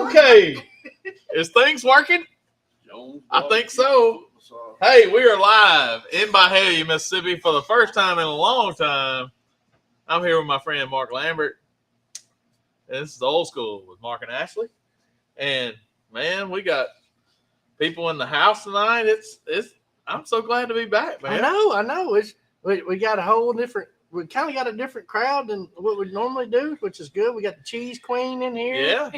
Okay. Is things working? I think so. Hey, we are live in Byhalia, Mississippi for the first time in a long time. I'm here with my friend Mark Lambert. And this is Old School with Mark and Ashley. And man, we got people in the house tonight. I'm so glad to be back, man. I know. We got a whole different. We kind of got a different crowd than what we normally do, which is good. We got the Cheese Queen in here. Yeah.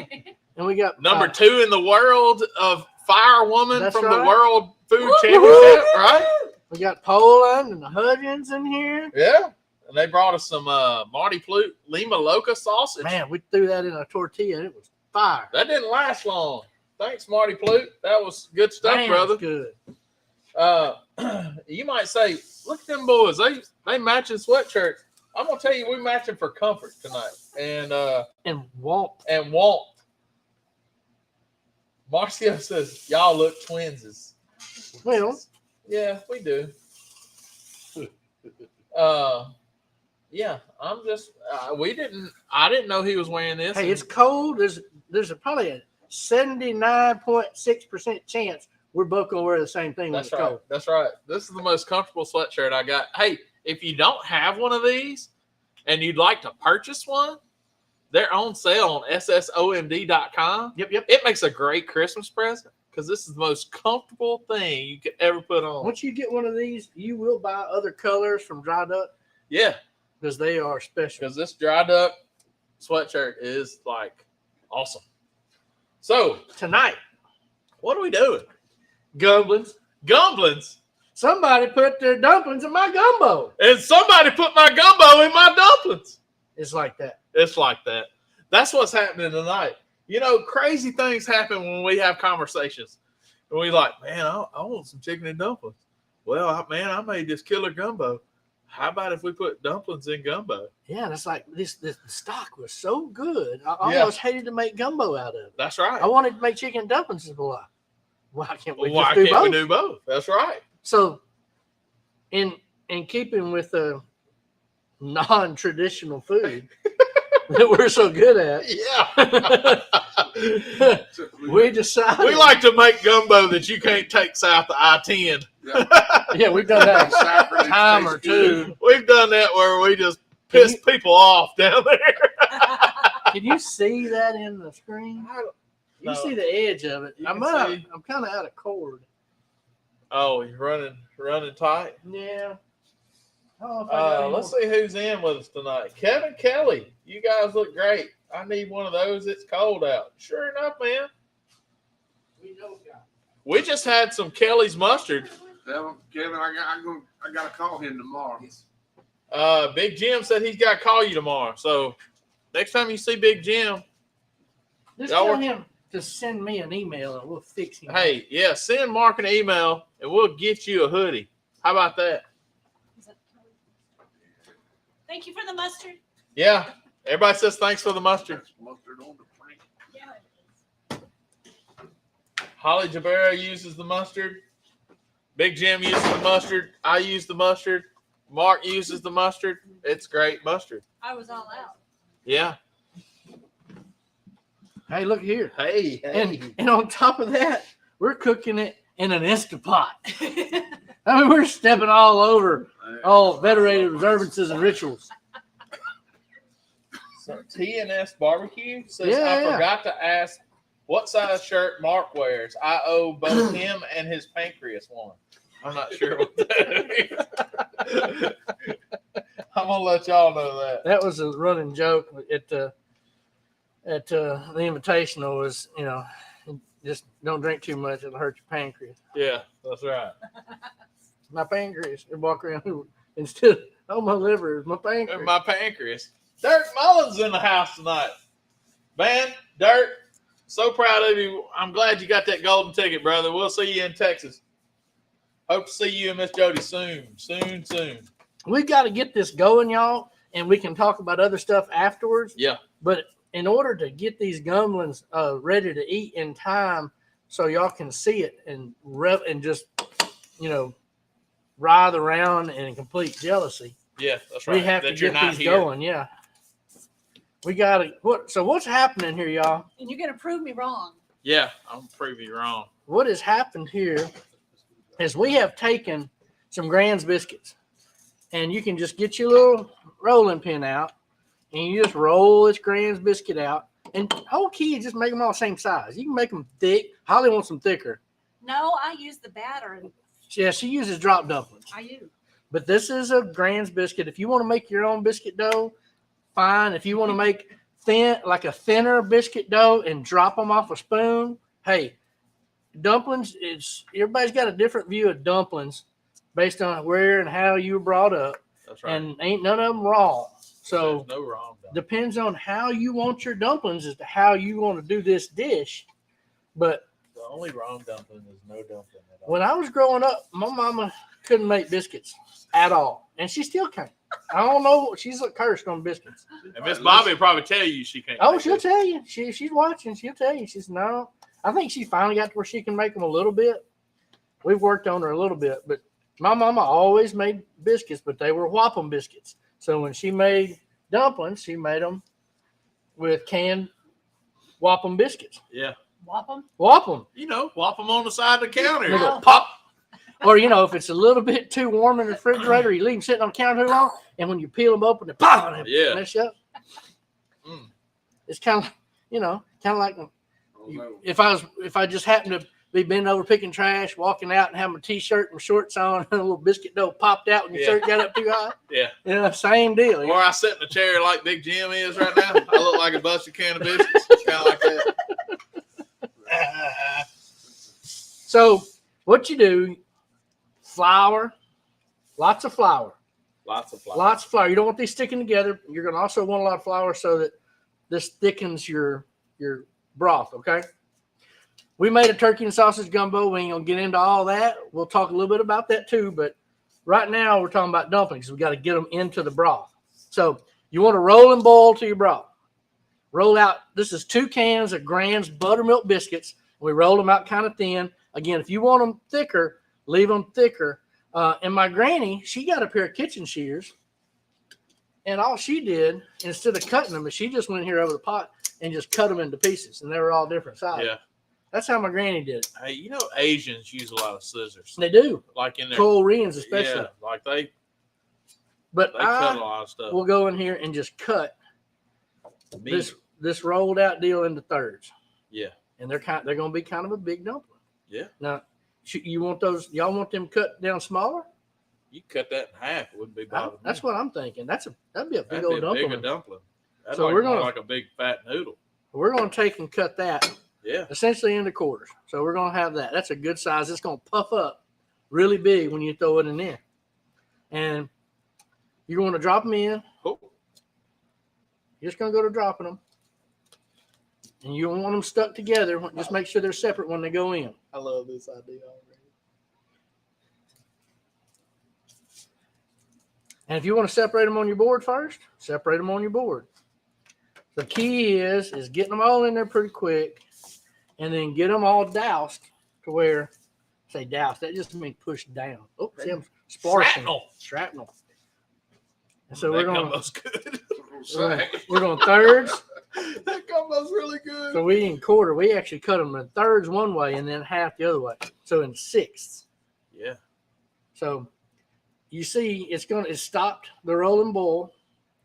And we got number 2 in the world of Fire Woman from the World Food Championship, right? We got Poland and the Hudgens in here. Yeah. And they brought us some Marty Plute Lima Loca sausage. Man, we threw that in a tortilla and it was fire. That didn't last long. Thanks, Marty Plute. That was good stuff, brother. Good. You might say, look at them boys. They matching sweatshirts. I'm gonna tell you, we're matching for comfort tonight. And warmth. And warmth. Marcio says, y'all look twinses. Well, yeah, we do. Yeah, I'm just I didn't know he was wearing this. Hey, it's cold. There's probably a 79.6% chance we're both gonna wear the same thing when it's cold. That's right. This is the most comfortable sweatshirt I got. Hey, if you don't have one of these and you'd like to purchase one, they're on sale on ssomd.com. Yep. It makes a great Christmas present because this is the most comfortable thing you could ever put on. Once you get one of these, you will buy other colors from Dry Duck. Yeah. Because they are special. Because this Dry Duck sweatshirt is like awesome. So tonight, what are we doing? Gumplins. Somebody put their dumplings in my gumbo. And somebody put my gumbo in my dumplings. It's like that. That's what's happening tonight. You know, crazy things happen when we have conversations. And we like, man, I want some chicken and dumplings. Well, I made this killer gumbo. How about if we put dumplings in gumbo? Yeah, and it's like this stock was so good. I almost hated to make gumbo out of it. That's right. I wanted to make chicken and dumplings a lot. Why can't we do both? That's right. So, in keeping with the non-traditional food that we're so good at, we decided we like to make gumbo that you can't take south of I-10. Yeah, we've done that a time or two. We've done that where we just piss people off down there. Can you see that in the screen? You see the edge of it. I'm kind of out of cord. Oh, you're running tight? Yeah. Let's see who's in with us tonight. Kevin Kelly, you guys look great. I need one of those. It's cold out. Sure enough, man. We just had some Kelly's mustard. Kevin, I got to call him tomorrow. Big Jim said he's got to call you tomorrow. So next time you see Big Jim, just tell him to send me an email and we'll fix him. Hey, yeah, send Mark an email and we'll get you a hoodie. How about that? Thank you for the mustard. Yeah, everybody says thanks for the mustard. Mustard on the plate. Yeah, it is. Holly Jabera uses the mustard. Big Jim uses the mustard. I use the mustard. Mark uses the mustard. It's great mustard. I was all out. Yeah. Hey, look here. Hey. And on top of that, we're cooking it in an Instapot. I mean, we're stepping all over all venerated observances and rituals. So TNS Barbecue says, I forgot to ask what size shirt Mark wears. I owe both him and his pancreas one. I'm not sure what that is. I'm going to let y'all know that. That was a running joke at the Invitational was, just don't drink too much. It'll hurt your pancreas. Yeah, that's right. My pancreas. They walk around instead of, my liver is my pancreas. My pancreas. Dirk Mullins in the house tonight. Man, Dirk, so proud of you. I'm glad you got that golden ticket, brother. We'll see you in Texas. Hope to see you and Miss Jody soon. We've got to get this going, y'all, and we can talk about other stuff afterwards. Yeah. But in order to get these gumplins ready to eat in time so y'all can see it and just, writhe around in complete jealousy. Yeah, that's right. We have to get these going, yeah. We got it. So what's happening here, y'all? And you're gonna prove me wrong. Yeah, I'm gonna prove you wrong. What has happened here is we have taken some Grand's biscuits, and you can just get your little rolling pin out, and you just roll this Grand's biscuit out. And the whole key is just make them all the same size. You can make them thick. Holly wants them thicker. No, I use the batter. Yeah, she uses drop dumplings. I use. But this is a Grand's biscuit. If you want to make your own biscuit dough, fine. If you want to make like a thinner biscuit dough and drop them off a spoon, hey, dumplings, everybody's got a different view of dumplings based on where and how you were brought up. That's right. And ain't none of them wrong. So There's no wrong. depends on how you want your dumplings as to how you want to do this dish. But The only wrong dumpling is no dumpling at all. when I was growing up, my mama couldn't make biscuits at all. And she still can't. I don't know. She's cursed on biscuits. And Miss Bobby will probably tell you she can't. Oh, make she'll it. tell you. She's watching. She'll tell you. She's no. I think she finally got to where she can make them a little bit. We've worked on her a little bit. But my mama always made biscuits, but they were Wappum biscuits. So when she made dumplings, she made them with canned Wappum biscuits. Yeah. Wappum. Wappum. You know, whop them on the side of the counter. They go Oh. Pop. Or, if it's a little bit too warm in the refrigerator, you leave them sitting on the counter too long, and when you peel them open, they pop, and Yeah. mess you up. Mm. It's kind of like Oh, no. if I just happened to be bending over picking trash, walking out and have my t-shirt and shorts on, and a little biscuit dough popped out when your Yeah. shirt got up too high. Yeah. Same deal. Or I sit in a chair like Big Jim is right now. I look like a busted can of biscuits. It's kind of like that. So what you do, flour, lots of flour. Lots of flour. Lots of flour. You don't want these sticking together. You're going to also want a lot of flour so that this thickens your broth, okay? We made a turkey and sausage gumbo. We ain't going to get into all that. We'll talk a little bit about that too, but right now we're talking about dumplings. We got to get them into the broth. So you want to roll and boil to your broth. Roll out. This is 2 cans of Grand's buttermilk biscuits. We roll them out kind of thin. Again, if you want them thicker, leave them thicker. And my granny, she got a pair of kitchen shears, and all she did, instead of cutting them, is she just went here over the pot and just cut them into pieces, and they were all different sizes. Yeah. That's how my granny did it. Hey, Asians use a lot of scissors. They do. Like in their Koreans especially. Yeah, like they But cut a I lot of stuff. will go in here and just cut this rolled out deal into thirds. Yeah. And they're going to be kind of a big dumpling. Yeah. Now, you want those? Y'all want them cut down smaller? You cut that in half, it wouldn't be bothering me. That's what I'm thinking. That'd be a big That'd old be a dumpling. bigger dumpling. That'd So like, we're more gonna- like a big fat noodle. We're going to take and cut that Yeah. essentially into quarters. So we're going to have that. That's a good size. It's going to puff up really big when you throw it in there. And you're going to drop them in. Cool. You're just going to go to dropping them. And you don't want them stuck together. Just make sure they're separate when they go in. I love this idea already. And if you want to separate them on your board first, separate them on your board. The key is getting them all in there pretty quick, and then get them all doused to where, say doused, that just means pushed down. Oh, see, I'm sparking. Shrapnel. And so we're that going gumbo's good. we're going thirds. That gumbo's really good. So we in quarter. We actually cut them in thirds one way and then half the other way. So in sixths. Yeah. So you see, it's stopped the rolling boil.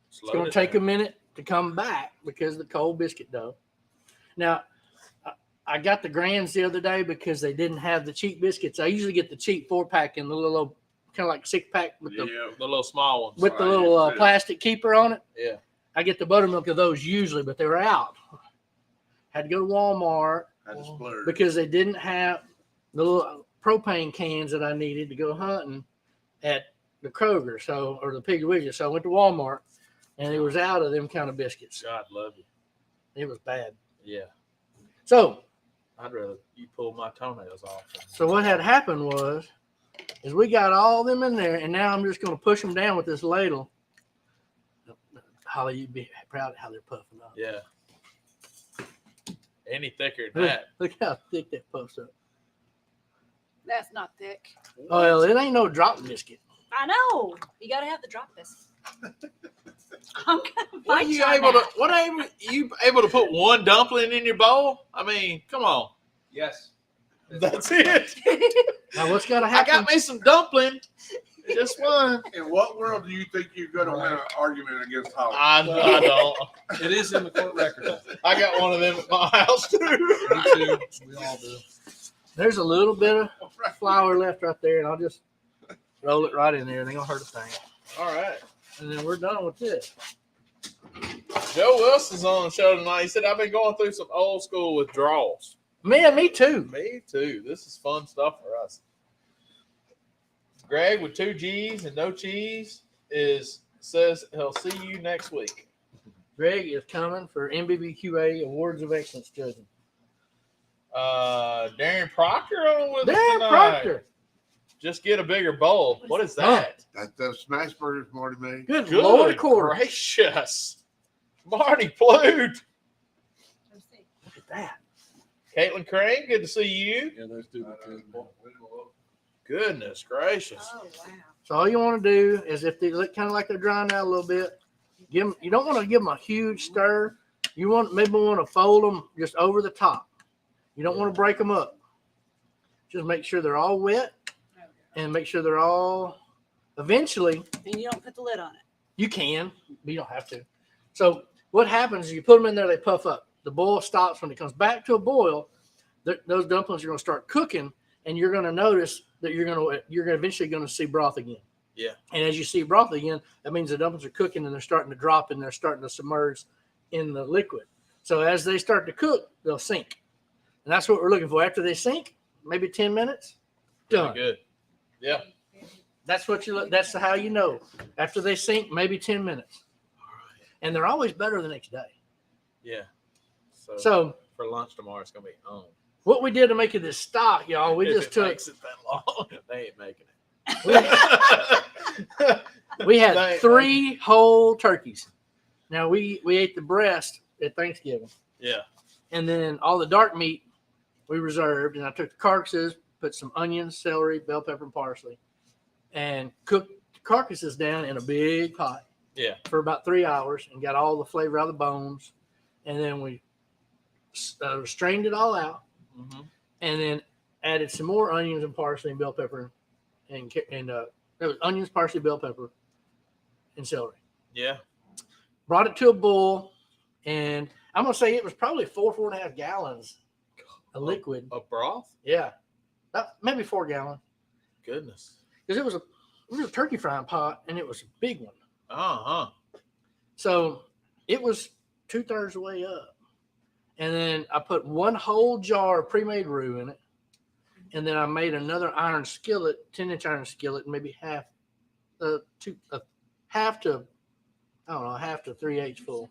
It's going to take a minute to come back because of the cold biscuit dough. Now, I got the Grands the other day because they didn't have the cheap biscuits. I usually get the cheap 4-pack in the little, kind of like 6-pack with the little small ones. the little plastic keeper on it. Yeah. I get the buttermilk of those usually, but they were out. Had to go to Walmart I just blurred. because they didn't have the little propane cans that I needed to go hunting at the Kroger, or the Piggly Wiggly. So I went to Walmart, and it was out of them kind of biscuits. God love you. It was bad. Yeah. So I'd rather you pull my toenails off. what had happened is we got all them in there, and now I'm just going to push them down with this ladle. Holly, you'd be proud of how they're puffing up. Yeah. Any thicker than that. Look how thick that puffs up. That's not thick. Oh, well, it ain't no drop biscuit. I know. You got to have the drop this. I'm gonna What are fight you on able to? that. What are you able to put one dumpling in your bowl? I mean, come on. Yes. That's it. Now what's got to I happen? got me some dumpling. Just one. In what world do you think you're going to win an argument against Holly? I don't. It is in the court record. I got one of them at my house too. Me too. We all do. There's a little bit of flour left right there, and I'll just roll it right in there. It ain't gonna hurt a thing. All right. And then we're done with this. Joe Wilson's on the show tonight. He said, I've been going through some old school withdrawals. Man, me too. Me too. This is fun stuff for us. Greg with 2 G's and no cheese says he'll see you next week. Greg is coming for MBBQA Awards of Excellence judging. Darren Proctor on with us Darren tonight. Proctor. Just get a bigger bowl. What is that? That's the smash burgers Marty made. Good Lord, quarter. gracious. Marty Plute. Let's see. Look at that. Caitlin Crane, good to see you. Yeah, those two. Goodness gracious. Oh wow. So all you want to do is, if they look kind of like they're drying out a little bit, give them. You don't want to give them a huge stir. You maybe want to fold them just over the top. You don't want to break them up. Just make sure they're all wet, and make sure they're all. Eventually, And you don't put the lid on it. you can, but you don't have to. So what happens is you put them in there, they puff up. The boil stops. When it comes back to a boil, those dumplings are going to start cooking, and you're going to notice that you're eventually going to see broth again. Yeah. And as you see broth again, that means the dumplings are cooking and they're starting to drop and they're starting to submerge in the liquid. So as they start to cook, they'll sink. And that's what we're looking for. After they sink, maybe 10 minutes, done. Really good. Yeah. That's what you look. That's how you know. After they sink, maybe 10 minutes. And they're always better the next day. Yeah. So for lunch tomorrow, it's gonna be on. what we did to make it this stock, y'all, we If just it took. makes it that long. They ain't making it. We had They- 3 whole turkeys. Now we ate the breast at Thanksgiving, Yeah. and then all the dark meat we reserved. And I took the carcasses, put some onions, celery, bell pepper, and parsley, and cooked the carcasses down in a big pot. Yeah. For about 3 hours, and got all the flavor out of the bones, and then we strained it all out, Mm-hmm. and then added some more onions and parsley and bell pepper, and there was onions, parsley, bell pepper, and celery. Yeah. Brought it to a boil, and I'm gonna say it was probably 4.5 gallons of liquid. A broth? Yeah, maybe 4 gallons, Goodness. because it was a turkey frying pot, and it was a big one. Uh-huh. So it was 2/3 the way up. And then I put 1 whole jar of pre-made roux in it. And then I made another iron skillet, 10-inch iron skillet, maybe half to 3/8 full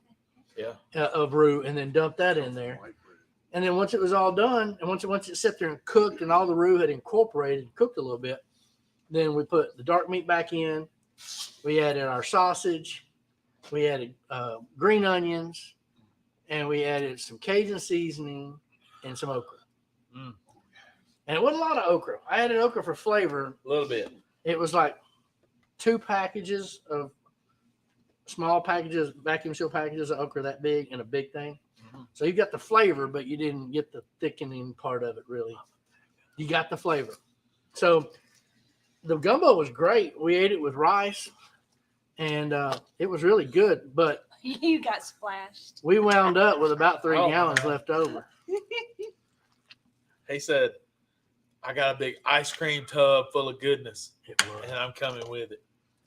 Yeah. of roux, and then dumped that in there. And then once it was all done, and once it sat there and cooked, and all the roux had incorporated, cooked a little bit, then we put the dark meat back in. We added our sausage. We added green onions. And we added some Cajun seasoning and some okra. Mm. And it wasn't a lot of okra. I added okra for flavor. A little bit. It was like 2 packages of small packages, vacuum seal packages of okra that big, and a big thing. Mm-hmm. So you got the flavor, but you didn't get the thickening part of it, really. You got the flavor. So the gumbo was great. We ate it with rice, and it was really good. But You got splashed. we wound up with about 3 Oh, gallons man. left over. He said, I got a big ice cream tub full of goodness, It was. and I'm coming with it.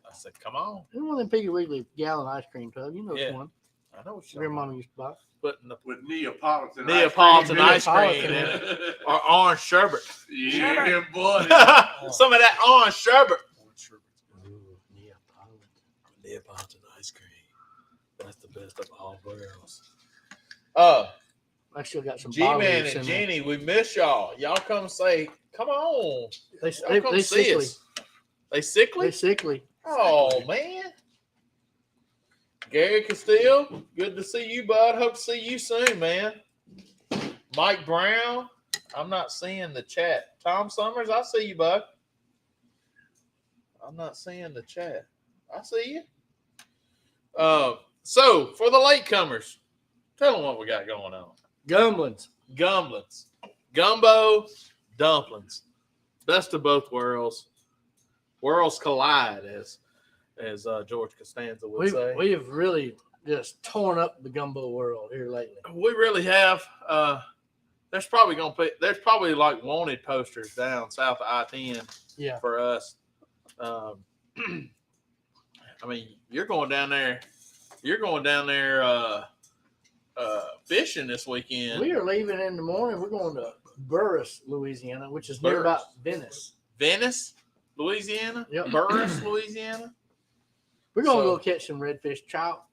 I said, come on. It was one of them Piggly Wiggly gallon ice cream tub. You know which Yeah. one. I know what Your you're grandmama used to buy. putting the With Neapolitan Neapolitan ice cream Neapolitan. in it. Or orange sherbet. Yeah, boy. Some of that orange sherbet. Ooh, Neapolitan. Neapolitan ice cream. That's the best of all worlds. I still got some G-Man bottles and in there. Jenny, we miss y'all. Y'all come say, come on. They Y'all come see sickly. us. They sickly? They sickly. Oh, man. Gary Castile, good to see you, bud. Hope to see you soon, man. Mike Brown, I'm not seeing the chat. Tom Summers, I see you, bud. I'm not seeing the chat. I see you. So for the latecomers, tell them what we got going on. Gumplins. Gumplins, gumbo, dumplings, best of both worlds. Worlds collide, as George Costanza would say. We have really just torn up the gumbo world here lately. We really have. There's probably like wanted posters down south of I-10 Yeah. for us. I mean, you're going down there. You're going down there fishing this weekend. We are leaving in the morning. We're going to Burris, Louisiana, which is near about Venice. Venice, Louisiana. Yep. Burris, Louisiana. We're going to So- go catch some redfish trout.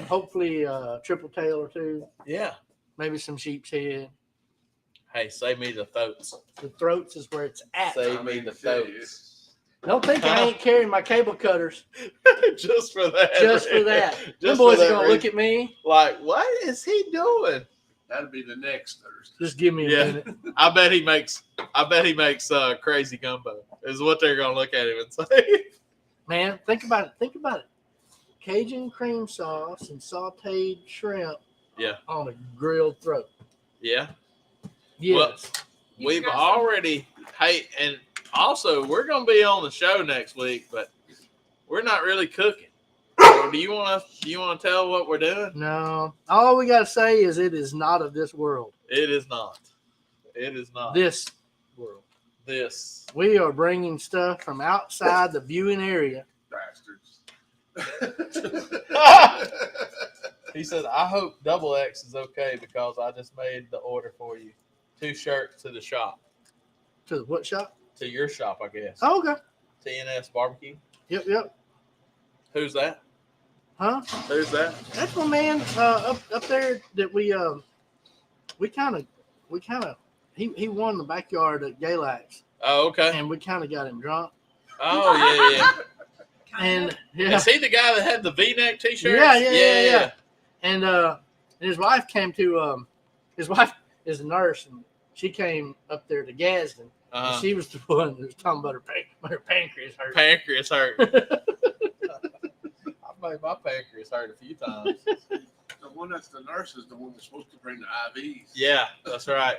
Hopefully, triple tail or two. Yeah. Maybe some sheep's head. Hey, save me the throats. The throats is where it's at. Save me the throats. Don't think I ain't carrying my cable cutters Just for that. just for that. Them Just boys for are that going to look at me. Like, what is he doing? That'll be the next Thursday. Just give me a Yeah. minute. I bet he makes crazy gumbo. Is what they're gonna look at him and say. Man, think about it. Think about it. Cajun cream sauce and sauteed shrimp Yeah. on a grilled throat. Yeah. Yes. We've already and also we're gonna be on the show next week, but we're not really cooking. So do you wanna tell what we're doing? No. All we got to say is it is not of this world. It is not. It is not. This world. This. We are bringing stuff from outside the viewing area. Bastards. He said, I hope Double X is okay because I just made the order for you. 2 shirts to the shop. To the what shop? To your shop, I guess. Oh, okay. TNS Barbecue. Yep. Who's that? Huh? Who's that? That's my man up there that we kind of he won the backyard at Galax, Oh, okay. and we kind of got him drunk. Oh, yeah. And yeah, Is he the guy that had the V-neck T-shirt? Yeah. And his wife came to his wife is a nurse, and she came up there to Gadsden. And Uh-huh. she was the one that was talking about her pancreas hurt. Pancreas hurt. I've made my pancreas hurt a few times. The one that's the nurse is the one that's supposed to bring the IVs. Yeah, that's right.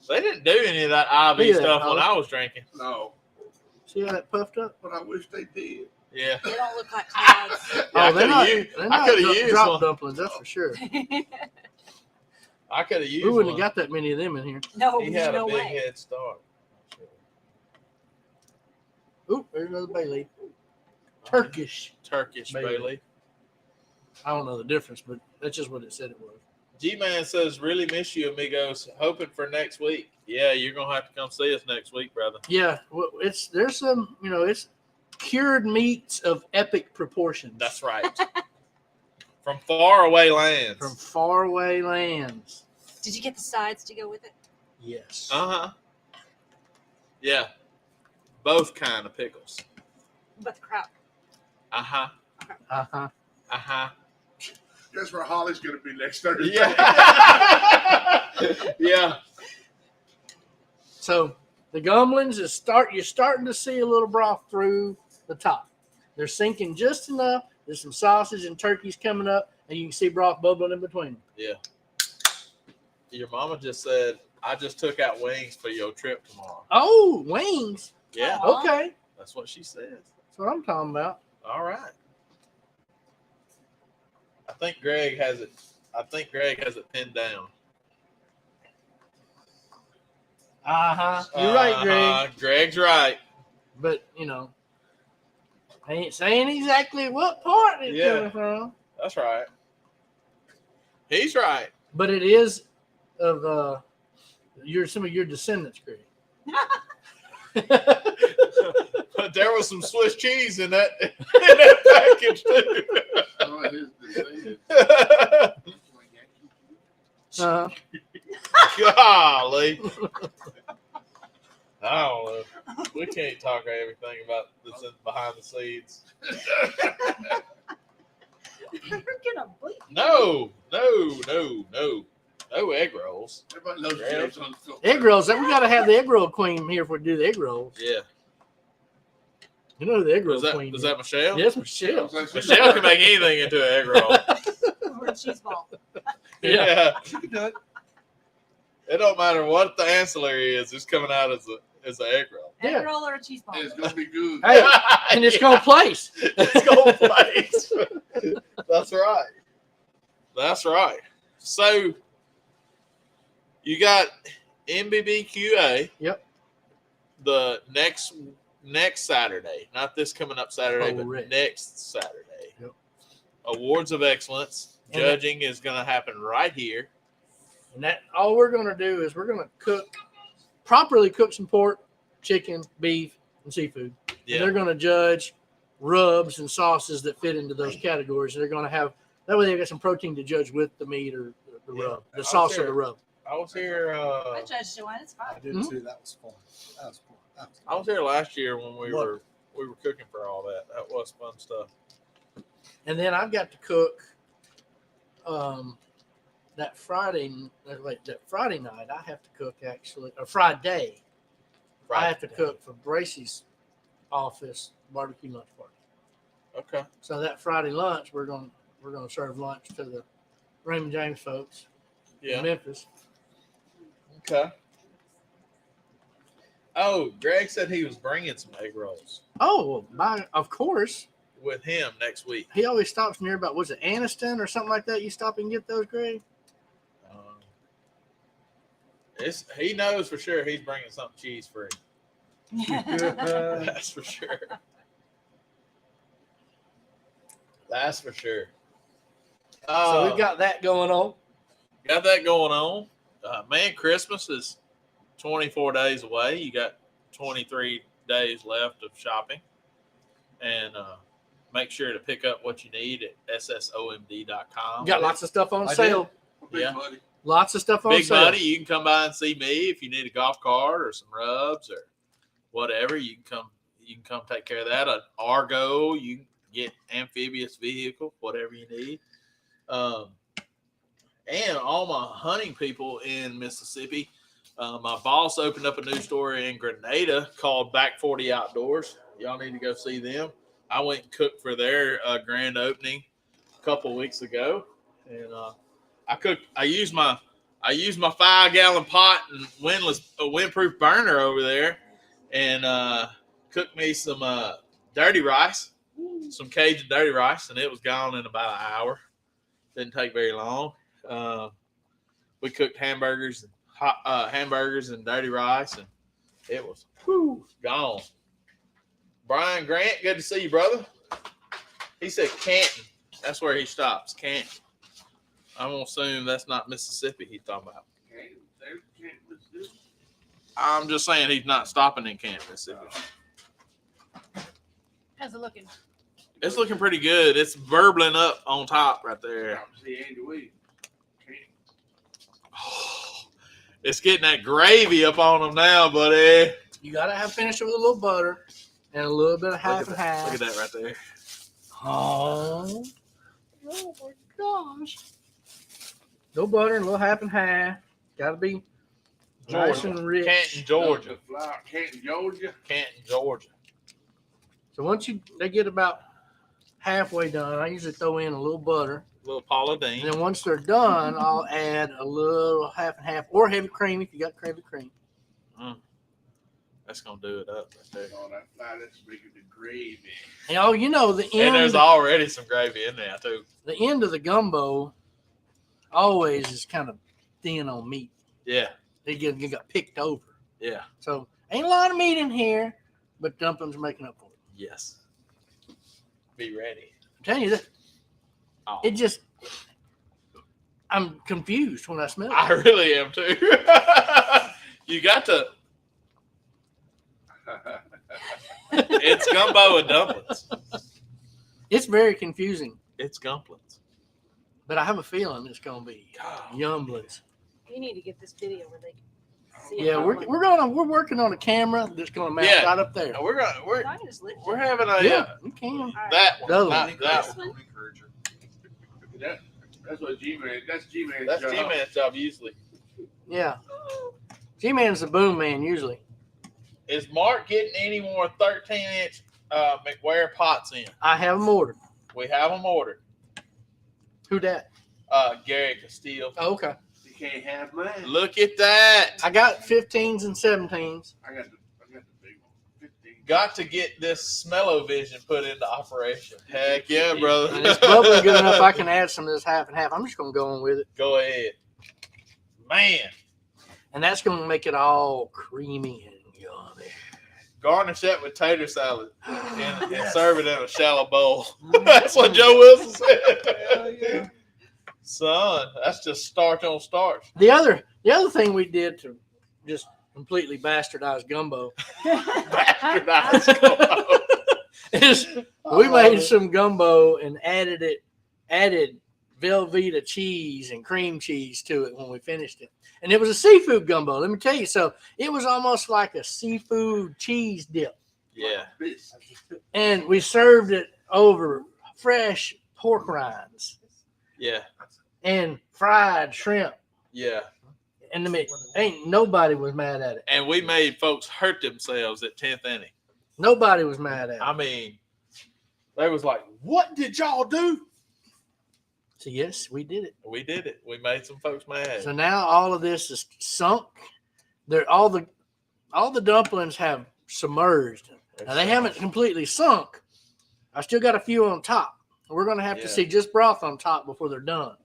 They didn't do any of that IV Yeah, stuff no. when I was drinking. No, See how that puffed up? but I wish they did. Yeah. They don't look like clouds. I they're coulda not used drop one. dumplings, that's for sure. I could have used We wouldn't one. have got that many of them in here. No, He there's had a no big way. head start. Oop, there's another bay leaf. Turkish. Turkish Maybe. Bailey. I don't know the difference, but that's just what it said it was. G-Man says, really miss you, amigos. Hoping for next week. Yeah, you're going to have to come see us next week, brother. Yeah, well, there's some, it's cured meats of epic proportions. That's right. From faraway lands. From faraway lands. Did you get the sides to go with it? Yes. Uh-huh. Yeah. Both kind of pickles. But the kraut. Uh-huh. Uh-huh. Uh-huh. Guess where Holly's going to be next Thursday? Yeah. Yeah. So the gumplins you're starting to see a little broth through the top. They're sinking just enough. There's some sausage and turkeys coming up, and you can see broth bubbling in between them. Yeah. Your mama just said, I just took out wings for your trip tomorrow. Oh, wings. Yeah. Aw. Okay. That's what she said. That's what I'm talking about. All right. I think Greg has it pinned down. Uh-huh. You're right, Greg. Greg's right. But, I ain't saying exactly what part it's Yeah. coming from. That's right. He's right. But it is of some of your descendants, Greg. But there was some Swiss cheese in that package too. Oh, it is the Uh, Golly. I don't know. We can't talk everything about this behind the scenes. You're gonna bleep. No egg rolls. Everybody knows Greg. Joe's on the filter. egg rolls. We got to have the egg roll queen here if we do the egg rolls. Yeah. You know who the egg roll Was that queen was is. that Michelle? Yes, Michelle. Michelle can make anything into an egg roll. Or a cheese ball. Yeah. She can do it. It don't matter what the ancillary is. It's coming out as an egg roll. Yeah. Egg roll or a cheese ball. It's gonna be good. Hey, and it's going to place. It's going place. That's right. That's right. So you got MBBQA. Yep. The next Saturday, not this coming up Saturday, Correct. but next Saturday. Yep. Awards of Excellence. And Judging is going to happen right here. And that all we're going to do is we're going to properly cook some pork, chicken, beef, and seafood. And Yeah. they're going to judge rubs and sauces that fit into those categories. They're going to have that way they got some protein to judge with the meat or the Yeah. rub, the I'll sauce share of the it. rub. I was here. I judged Joanne. It's I fine. did Mhm. too. That was fun. That was fun. That was I was here last year when we What? were cooking for all that. That was fun stuff. And then I've got to cook that Friday night. I have to cook actually, or Friday. I have to cook for Bracey's office barbecue lunch party. Okay. So that Friday lunch, we're gonna serve lunch to the Raymond James folks Yeah. in Memphis. Okay. Oh, Greg said he was bringing some egg rolls Oh, of course. with him next week. He always stops near about, was it Anniston or something like that? You stop and get those, Greg? He knows for sure he's bringing something cheese free. That's for sure. That's for sure. So we've got that going on. Got that going on. Man, Christmas is 24 days away. You got 23 days left of shopping. And make sure to pick up what you need at ssomd.com. Got lots of stuff on I sale. Big Yeah. buddy. Lots of stuff on Big sale. buddy, you can come by and see me if you need a golf cart or some rubs or whatever. You can come take care of that. An Argo, you can get amphibious vehicle, whatever you need. And all my hunting people in Mississippi. My boss opened up a new store in Grenada called Back 40 Outdoors. Y'all need to go see them. I went and cooked for their grand opening a couple of weeks ago, and I used my 5-gallon pot and windproof burner over there, and cooked me some dirty rice, some Cajun dirty rice, and it was gone in about an hour. Didn't take very long. We cooked hamburgers and dirty rice, and it was gone. Brian Grant, good to see you, brother. He said Canton. That's where he stops, Canton. I'm gonna assume that's not Mississippi he's talking about. I'm just saying he's not stopping in Canton, Mississippi. How's it looking? It's looking pretty good. It's burbling up on top right there. See Andy Williams. It's getting that gravy up on them now, buddy. You got to finish it with a little butter and a little bit of half and half. Look at that right there. Oh my gosh. No butter and a little half and half. Got to be nice Georgia. and rich. Canton, Georgia. Canton, Georgia. Canton, Georgia. So once they get about halfway done, I usually throw in a little butter. A little Paula Deen. And then once they're done, I'll add a little half and half or heavy cream if you got heavy cream. That's gonna do it up right there. Oh, that fly, that's making the gravy. And oh, you know the And there's end. already some gravy in there too. The end of the gumbo always is kind of thin on meat. Yeah, They got picked over. yeah, So ain't a lot of meat in here, but dumplings are making up for it. yes. Be ready. I'm telling you that Oh, it just I'm confused when I smell it. I really am too. You got to. It's gumbo and dumplings. It's very confusing, It's gumplins. but I have a feeling it's gonna be yumblins. You need to get this video where they can see it. Yeah, we're working on a camera that's gonna mount Yeah. right up there. Now, we're I can just lift we're it. having a Yeah, you can. All right. that one, Those. not that This one. one? That's what G-Man. That's G-Man's That's job. G-Man's job usually. Yeah. G-Man's the boom man usually. Is Mark getting any more 13-inch McWare pots in. I have them ordered. We have them ordered. Who that? Gary Castile. Oh, okay. You can't have mine. Look at that. I got 15s and 17s. I got the big one. 15. Got to get this smell-o-vision put into operation. Heck yeah, brother. And it's bubbling good enough I can add some of this half and half. I'm just going to go on with it. Go ahead. Man. And that's going to make it all creamy and yummy. Garnish that with tater salad and serve it in a shallow bowl. That's what Joe Wilson said. Son, that's just starch on starch. The other thing we did to just completely bastardize gumbo Bastardized gumbo. is we made some gumbo and added Velveeta cheese and cream cheese to it when we finished it. And it was a seafood gumbo, let me tell you. So it was almost like a seafood cheese dip. Yeah. And we served it over fresh pork rinds Yeah. and fried shrimp Yeah. in the mix. Ain't nobody was mad at it. And we made folks hurt themselves at 10th inning. Nobody was mad at it. I mean, they was like, what did y'all do? So yes, we did it. We did it. We made some folks mad. So now all of this is sunk. All the dumplings have submerged. Now they haven't completely sunk. I still got a few on top. We're going to have to see just broth on top before they're done.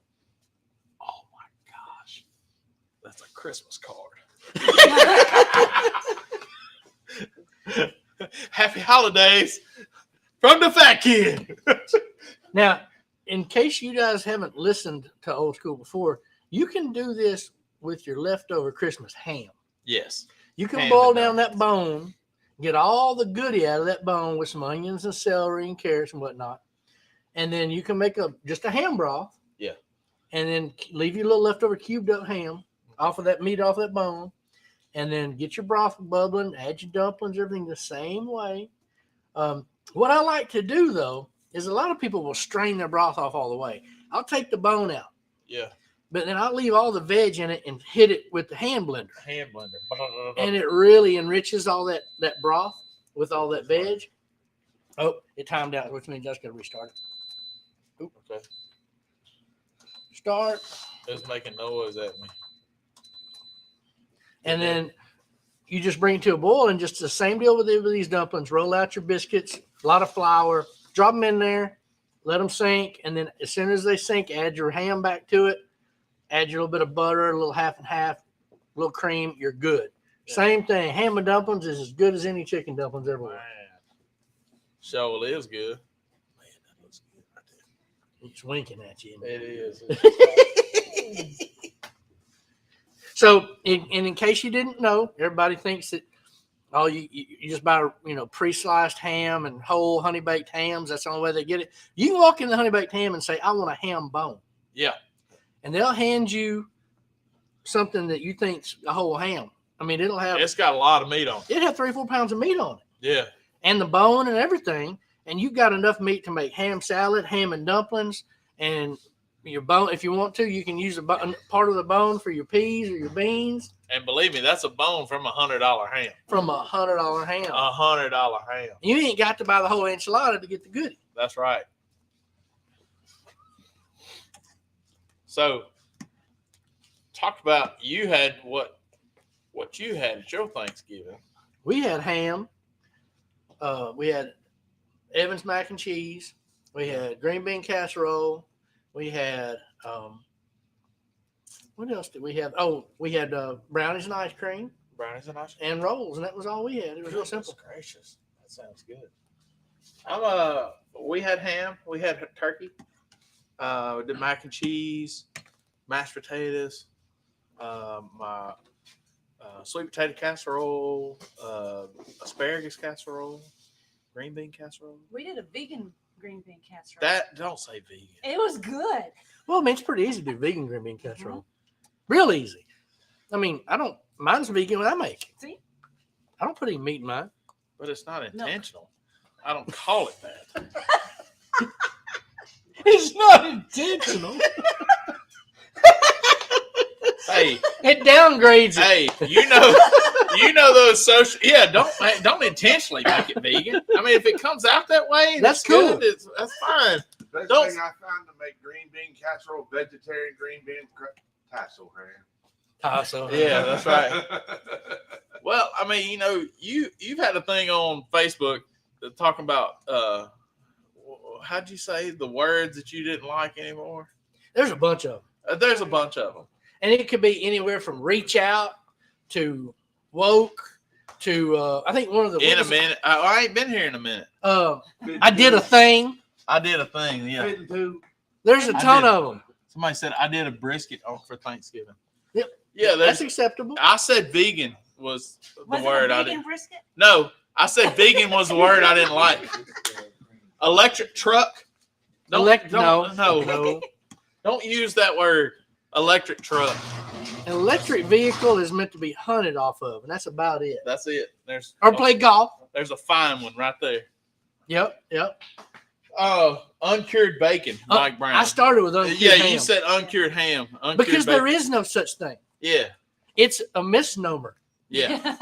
Oh my gosh. That's a Christmas card. Happy holidays from the Fat Kid. Now, in case you guys haven't listened to Old School before, you can do this with your leftover Christmas ham. Yes. You can Ham boil and down that bone, get all the goodie out of that bone with some onions and celery and carrots and whatnot. And then you can make just a ham broth. Yeah. And then leave your little leftover cubed up ham off of that meat off that bone. And then get your broth bubbling, add your dumplings, everything the same way. What I like to do, though, is a lot of people will strain their broth off all the way. I'll take the bone out. Yeah. But then I'll leave all the veg in it and hit it with the hand blender. Hand blender. And it really enriches all that broth with all that veg. Oh, it timed out, which means I just got to restart it. Oop. Okay. Start. It's making noise at me. And then you just bring it to a boil and just the same deal with these dumplings. Roll out your biscuits, a lot of flour, drop them in there, let them sink. And then as soon as they sink, add your ham back to it. Add your little bit of butter, a little half and half, a little cream. You're good. Yeah. Same thing. Ham and dumplings is as good as any chicken dumplings ever was. Sure is good. Man, that looks good right there. He's winking at you. It is. So, in case you didn't know, everybody thinks that you just buy pre-sliced ham and whole honey baked hams. That's the only way they get it. You can walk in the honey baked ham and say, "I want a ham bone." Yeah. And they'll hand you something that you think's a whole ham. I mean, it's got a lot of meat on it. It'll have 3 or 4 pounds of meat on it. Yeah. And the bone and everything. And you've got enough meat to make ham salad, ham and dumplings, and your bone. If you want to, you can use part of the bone for your peas or your beans. And believe me, that's a bone from $100 ham. From $100 ham. $100 ham. You ain't got to buy the whole enchilada to get the goodie. That's right. So, talk about you had what you had at your Thanksgiving. We had ham. We had Evans mac and cheese. We had green bean casserole. We had what else did we have? Oh, we had brownies and ice cream. Brownies and ice cream. And rolls, and that was all we had. It was real simple. Gracious. That sounds good. We had ham. We had turkey. We did mac and cheese, mashed potatoes, my sweet potato casserole, asparagus casserole, green bean casserole. We did a vegan green bean casserole. Don't say vegan. It was good. Well, I mean, it's pretty easy to do vegan green bean casserole. Mm-hmm. Real easy. I mean, mine's vegan when I make it. See? I don't put any meat in mine. But it's not intentional. No. I don't call it that. It's not intentional. Hey. It downgrades it. Hey, You know those social. Yeah, don't intentionally make it vegan. I mean, if it comes out that way, and That's it's good, cool. that's fine. Best Don't- thing I found to make green bean casserole, vegetarian green bean tassel ham. So Yeah, that's right. Well, I mean, you know, you've had a thing on Facebook talking about how'd you say the words that you didn't like anymore? there's a bunch of them. There's a bunch of them. And it could be anywhere from reach out to woke to I think one of the In a minute, I ain't been here in a minute. I did a thing. I did a thing. Yeah, Fit and poop. There's a I ton did. of them. somebody said I did a brisket for Thanksgiving. Yep. Yeah, That's acceptable. I said vegan was the Was word it a I vegan didn't. brisket? No, I said vegan was the word I didn't like. Electric truck. No. Don't use that word. Electric truck. An electric vehicle is meant to be hunted off of, and that's about it. That's it. There's Or play golf. There's a fine one right there. Yep. Oh, uncured bacon, Mike Brown. I started with uncured yeah, ham. you said uncured ham. Uncured because there bacon. is no such thing. Yeah, It's a misnomer. yeah.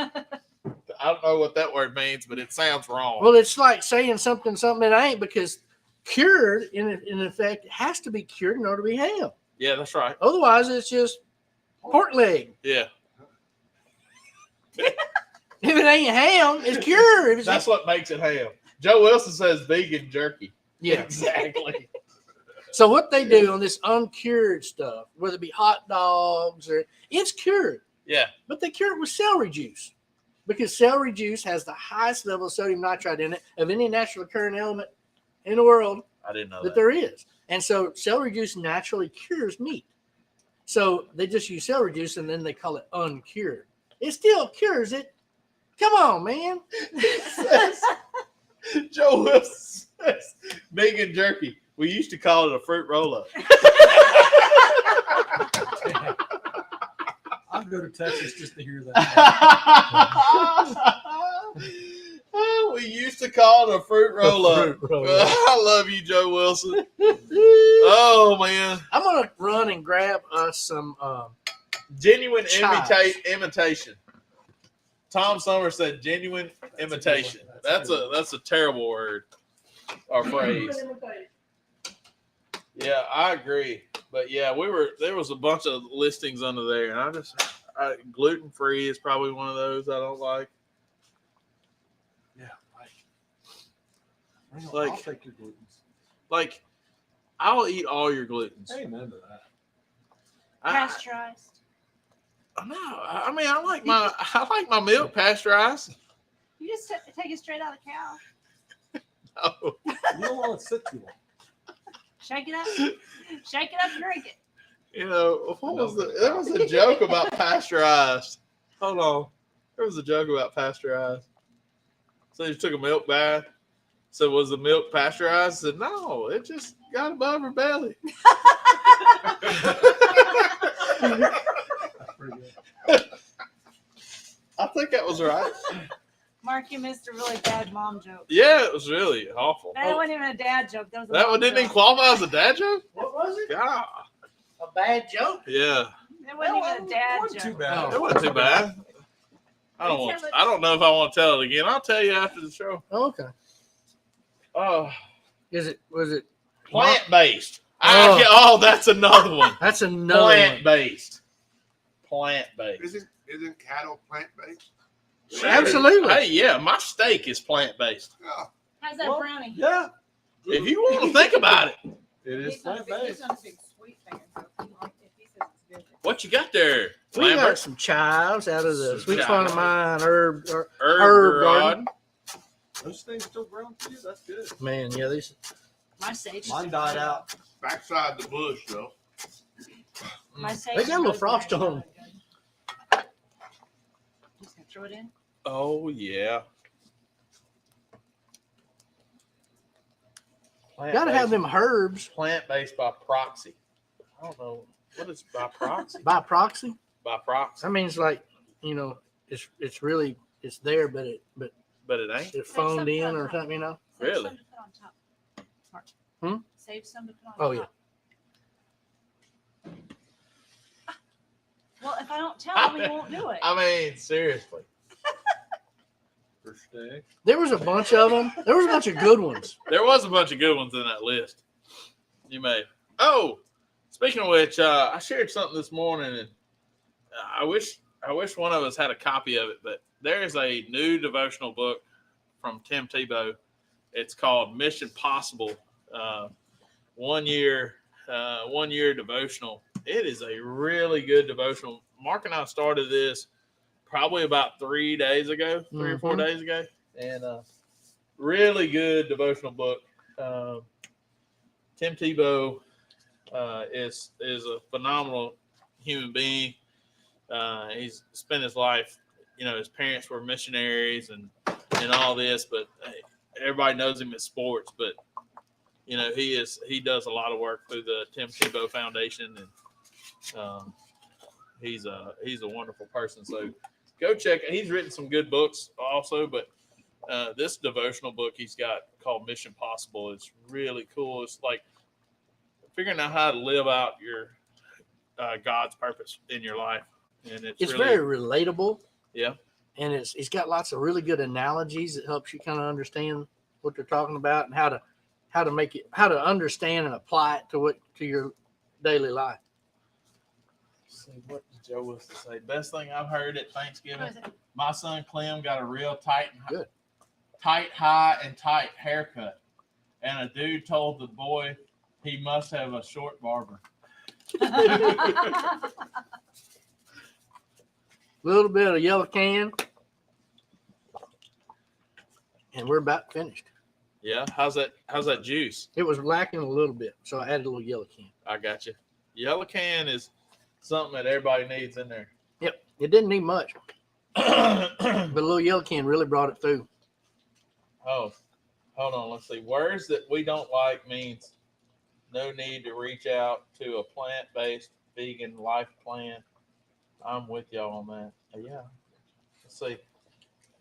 I don't know what that word means, but it sounds wrong. Well, it's like saying something it ain't, because cured in effect has to be cured in order to be ham. Yeah, that's right. Otherwise, it's just pork leg. Yeah, If it ain't ham, it's cured. If it's that's what makes it ham. Joe Wilson says vegan jerky. yeah. Exactly. So what they do on this uncured stuff, whether it be hot dogs or it's cured, Yeah, but they cure it with celery juice, because celery juice has the highest level of sodium nitrite in it of any natural occurring element in the world I didn't know that that. there is. And so celery juice naturally cures meat. So they just use celery juice and then they call it uncured. It still cures it. Come on, man. Joe Wilson says vegan jerky. We used to call it a fruit roll-up. I'll go to Texas just to hear that. We used to call it a fruit roll-up. Fruit roll-up. I love you, Joe Wilson. Oh man, I'm going to run and grab us some genuine Chives. imitation. Tom Summers said genuine imitation. That's a terrible word or phrase. Yeah, I agree. But yeah, there was a bunch of listings under there, and gluten free is probably one of those I don't like. Yeah, Like- I'll take your glutens. Like, I'll eat all your glutens. Amen to that. Pasteurized. No, I mean I like my milk pasteurized. You just take it straight out of the cow. Oh, You don't want to sit too long. Shake it up. Shake it up and drink it. you know there was a joke about pasteurized. Hold on, there was a joke about pasteurized. So you took a milk bath. So was the milk pasteurized? I said no, it just got above her belly. That's pretty good. I think that was right. Mark, you missed a really bad mom joke. Yeah, it was really awful. That wasn't even a dad joke. That was a That mom one didn't even joke. qualify as a dad joke? what was it? God. A bad joke? Yeah. It wasn't even a dad Wasn't too joke. bad. It wasn't too bad. I don't know if I want to tell it again. I'll tell you after the show. Oh, okay. Oh, Was it plant based. Oh. That's another one. That's another Plant one. based. Plant based. Isn't cattle plant based? Absolutely. Hey, yeah, my steak is plant based. Yeah. How's that Well, brownie? Yeah, If you want to think about it, it is He's not a big- plant he's based. not a big sweet fan, so if he says it's good. what you got there, We got Lambert? some chives out of the Some Sweet chives. Fun of Mine herb. Herb garden. garden. Those things still ground for you? That's good. Man, yeah, these. My sage. Mine died out. Backside the bush though. My sage. They got a little is frost really on 'em. good. Just gonna throw it in. Oh yeah. Got to have them herbs Plant based by proxy. I don't know what is by proxy. by proxy. By proxy, That means like, it's really there, but it but it ain't. it phoned in or something, you know. Save Really? some to put on top. Mark. Hmm? Save some to put on Oh, top. Well, if I don't tell him, he won't do it. I mean, seriously. There was a bunch of them. There was a bunch of good ones. There was a bunch of good ones in that list. You may. Oh, speaking of which, I shared something this morning, and I wish one of us had a copy of it. But there is a new devotional book from Tim Tebow. It's called Mission Possible. 1 year devotional. It is a really good devotional. Mark and I started this probably about 3 days ago, 3 or 4 days ago, and really good devotional book. Tim Tebow is a phenomenal human being. He's spent his life, his parents were missionaries and all this, but everybody knows him in sports. But he does a lot of work through the Tim Tebow Foundation, and he's a wonderful person. So go check it. He's written some good books also, but this devotional book he's got called Mission Possible is really cool. It's like figuring out how to live out your God's purpose in your life, and it's really, very relatable. Yeah, and he's got lots of really good analogies that helps you kind of understand what they're talking about and how to understand and apply it to your daily life. Let's see, what did Joe was to say? Best thing I've heard at Thanksgiving. My son Clem got a real tight, high, and tight haircut, and a dude told the boy he must have a short barber. Little bit of yellow can, and we're about finished. Yeah, how's that juice? It was lacking a little bit, so I added a little yellow can. I got you. Yellow can is something that everybody needs in there. Yep, it didn't need much, but a little yellow can really brought it through. Oh, hold on. Let's see. Words that we don't like means no need to reach out to a plant-based vegan life plan. I'm with y'all on that. Yeah. Let's see.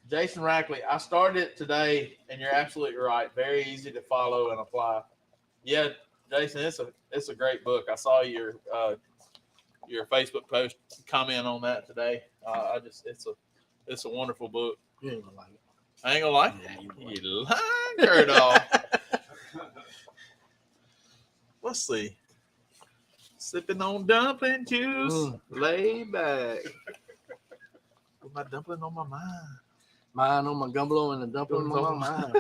Jason Rackley, I started it today, and you're absolutely right. Very easy to follow and apply. Yeah, Jason, it's a great book. I saw your Facebook post comment on that today. It's a wonderful book. You ain't gonna like it. I ain't gonna like it. Yeah, You lying, Kurt. Let's see. Sipping on dumpling juice, lay back. With my dumpling on my mind. Mine on my gumbo and the dumpling on my mind.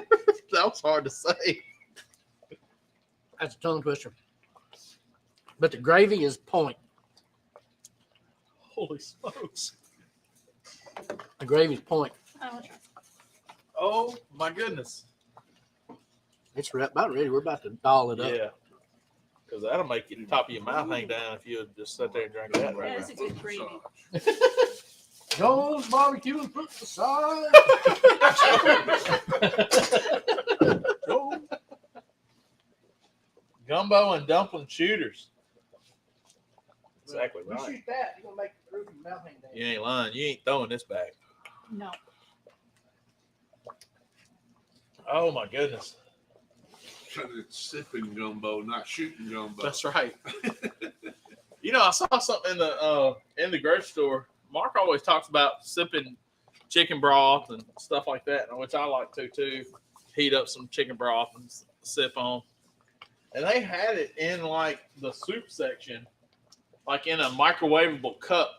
That was hard to say. That's a tongue twister. But the gravy is point. Holy smokes. The gravy's point. Oh my goodness. It's about ready. We're about to doll it up. Yeah. Because that'll make the top of your mouth hang down if you just sit there and drink that right That's a good gravy. Jones barbecue and put aside. Gumbo and dumpling shooters. Exactly You right. shoot that, you're gonna make the roof of your mouth hang down. You ain't lying. You ain't throwing this back. No. Oh my goodness. It's sipping gumbo, not shooting gumbo. That's right. I saw something in the grocery store. Mark always talks about sipping chicken broth and stuff like that, which I like to too. Heat up some chicken broth and sip on. And they had it in like the soup section, like in a microwavable cup.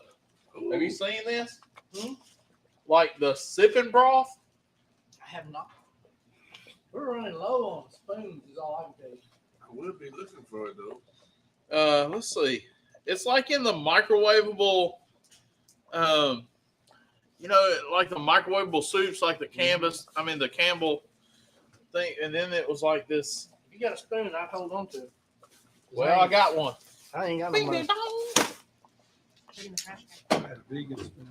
Ooh. Have you seen this? Like the sipping broth? I have not. We're running low on spoons, is all I can tell you. I will be looking for it though. Let's see. It's like in the microwavable, like the microwavable soups, like the the Campbell thing. And then it was like this. If you got a spoon, I'd hold on to it. Well, I got one. I ain't got no money. Vegan spoon.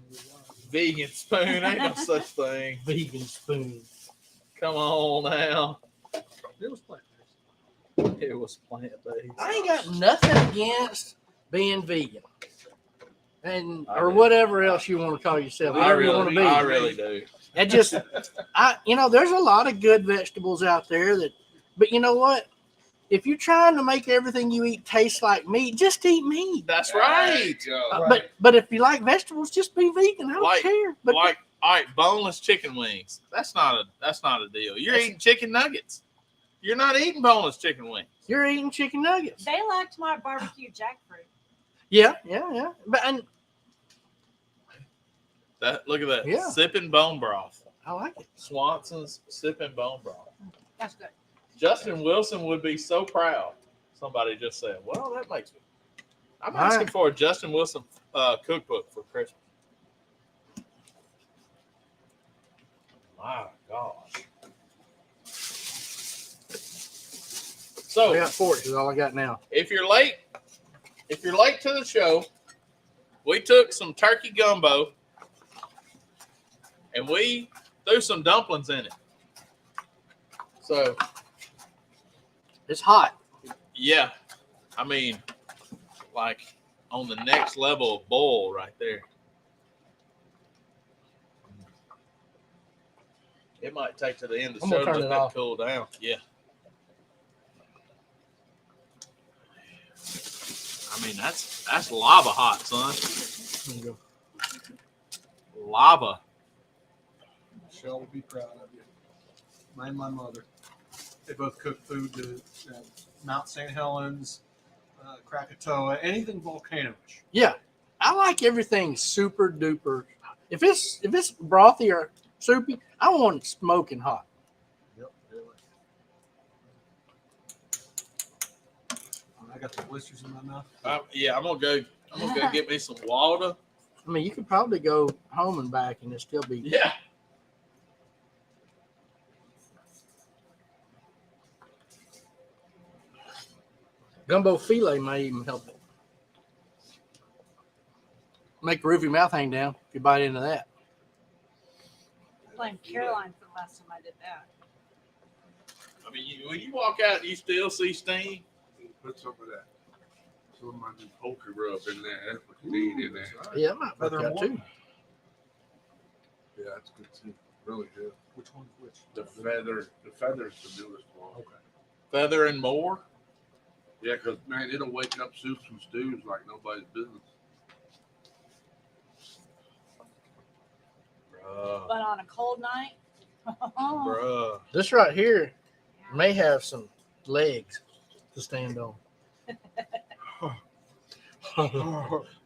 Vegan spoon. Ain't no such thing. Vegan spoon. Come on now. It was plant-based. It was plant-based. I ain't got nothing against being vegan. I Or do. whatever else you want to call yourself. Whatever you want to be. I really do. And just, there's a lot of good vegetables out there but you know what? If you're trying to make everything you eat taste like meat, just eat meat. That's right. There you go. But if you like vegetables, just be vegan. I don't care. But All right, boneless chicken wings. That's not a deal. You're eating chicken nuggets. You're not eating boneless chicken wings. You're eating chicken nuggets. They liked my barbecue jackfruit. Yeah. But Look at that. Yeah. Sipping bone broth. I like it. Swanson's sipping bone broth. That's good. Justin Wilson would be so proud. Somebody just said, well, that makes me. I'm All asking right. for a Justin Wilson cookbook for Christmas. My gosh. So I got 40 is all I got now. if you're late to the show, we took some turkey gumbo and we threw some dumplings in it. So It's hot. yeah, I mean, like on the next level of boil right there. It might take to the end of the I'm show gonna to turn let it that off. cool down. Yeah. I mean, that's lava hot, son. There you go. Lava. Michelle will be proud of you. And my mother. They both cook food to Mount St. Helens, Krakatoa, anything volcano-ish. Yeah, I like everything super duper. If it's brothy or soupy, I want it smoking hot. Yep, really. I got the blisters in my mouth. Yeah, I'm gonna go get me some water. I mean, you could probably go home and back and it still be. Yeah. Gumbo filet may even help it. Make the roof of your mouth hang down if you bite into that. I blamed Caroline for the last time I did that. I mean, when you walk out, you still see steam. Put some of that. Some of my new poker rub in there. That's what you need in there. Yeah, it might work Feather out one? too. Yeah, that's good too. Really good. Which one? Which? The feather's the newest one. Okay. Feather and more. Yeah, because man, it'll wake up soups and stews like nobody's business. Bruh. But on a cold night, Bruh. This right here may have some legs to stand on.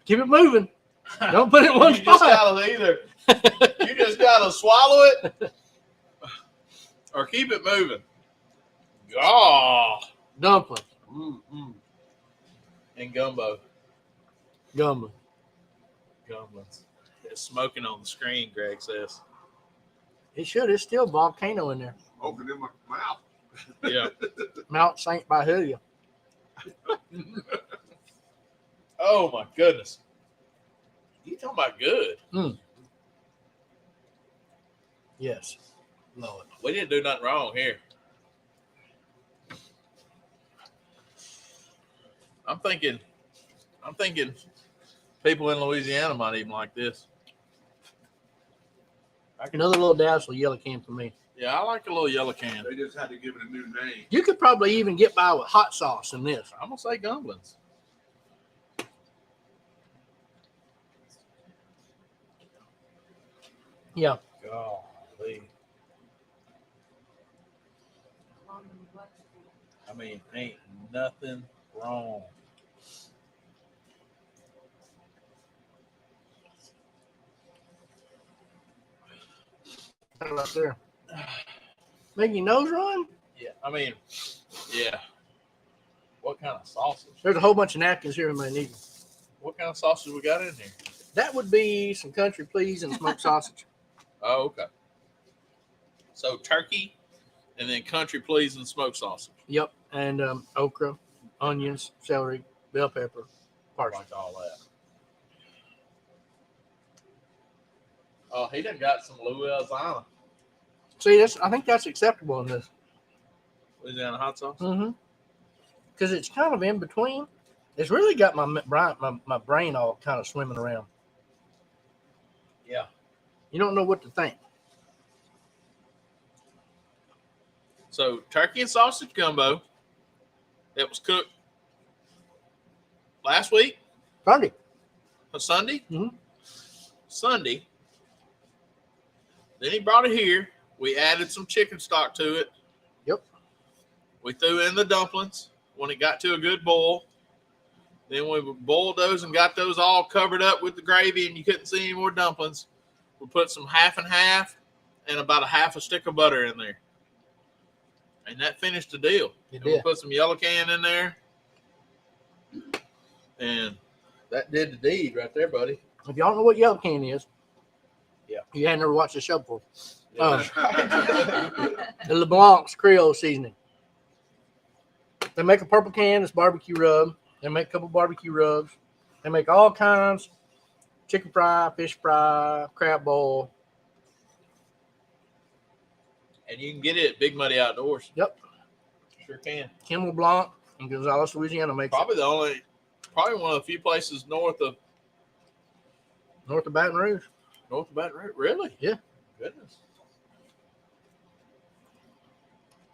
Keep it moving. Don't put it in one You just spot. you just gotta swallow it or keep it moving. Oh, Dumpling. and gumbo. Gumbo. Gumplins. It's smoking on the screen, Greg says. It should. It's still volcano in there. Open in my mouth. Yeah. Mount St. Bahilia. Oh my goodness. You talking about good? Yes. Lord. We didn't do nothing wrong here. I'm thinking people in Louisiana might even like this. Another little dazzle yellow can for me. Yeah, I like a little yellow can. They just had to give it a new name. You could probably even get by with hot sauce in this. I'm gonna say Gumplins. Yeah. Golly. I mean, ain't nothing wrong. Right there. Making your nose run? Yeah, I mean, yeah. What kind of sausage? There's a whole bunch of napkins here we may need. What kind of sausage we got in here? That would be some country please and smoked sausage. Oh, okay. So turkey, and then country please and smoked sausage. Yep. And okra, onions, celery, bell pepper, I parsley. like all that. Oh, he done got some Louisiana See, I think that's acceptable in this. hot sauce. Mm-hmm. Because it's kind of in between. It's really got my brain all kind of swimming around. Yeah. You don't know what to think. So turkey and sausage gumbo. It was cooked last week, Sunday. Sunday. Mhm. Sunday. Then he brought it here. We added some chicken stock to it. Yep. We threw in the dumplings when it got to a good boil. Then we boiled those and got those all covered up with the gravy, and you couldn't see any more dumplings. We put some half and half and about a half a stick of butter in there. And that finished the deal. It And we did. put some yellow can in there. And that did the deed right there, buddy. If y'all know what yellow can is, Yeah. you had never watched the show before. Yeah, The LeBlanc's Creole seasoning. They make a purple can. It's barbecue rub. They make a couple barbecue rubs. They make all kinds: chicken fry, fish fry, crab boil. And you can get it at Big Muddy Outdoors. Yep. Sure can. Kim LeBlanc in Gonzales, Louisiana makes Probably one of the few places north of north of Baton Rouge. Baton Rouge. Really? Yeah. Goodness.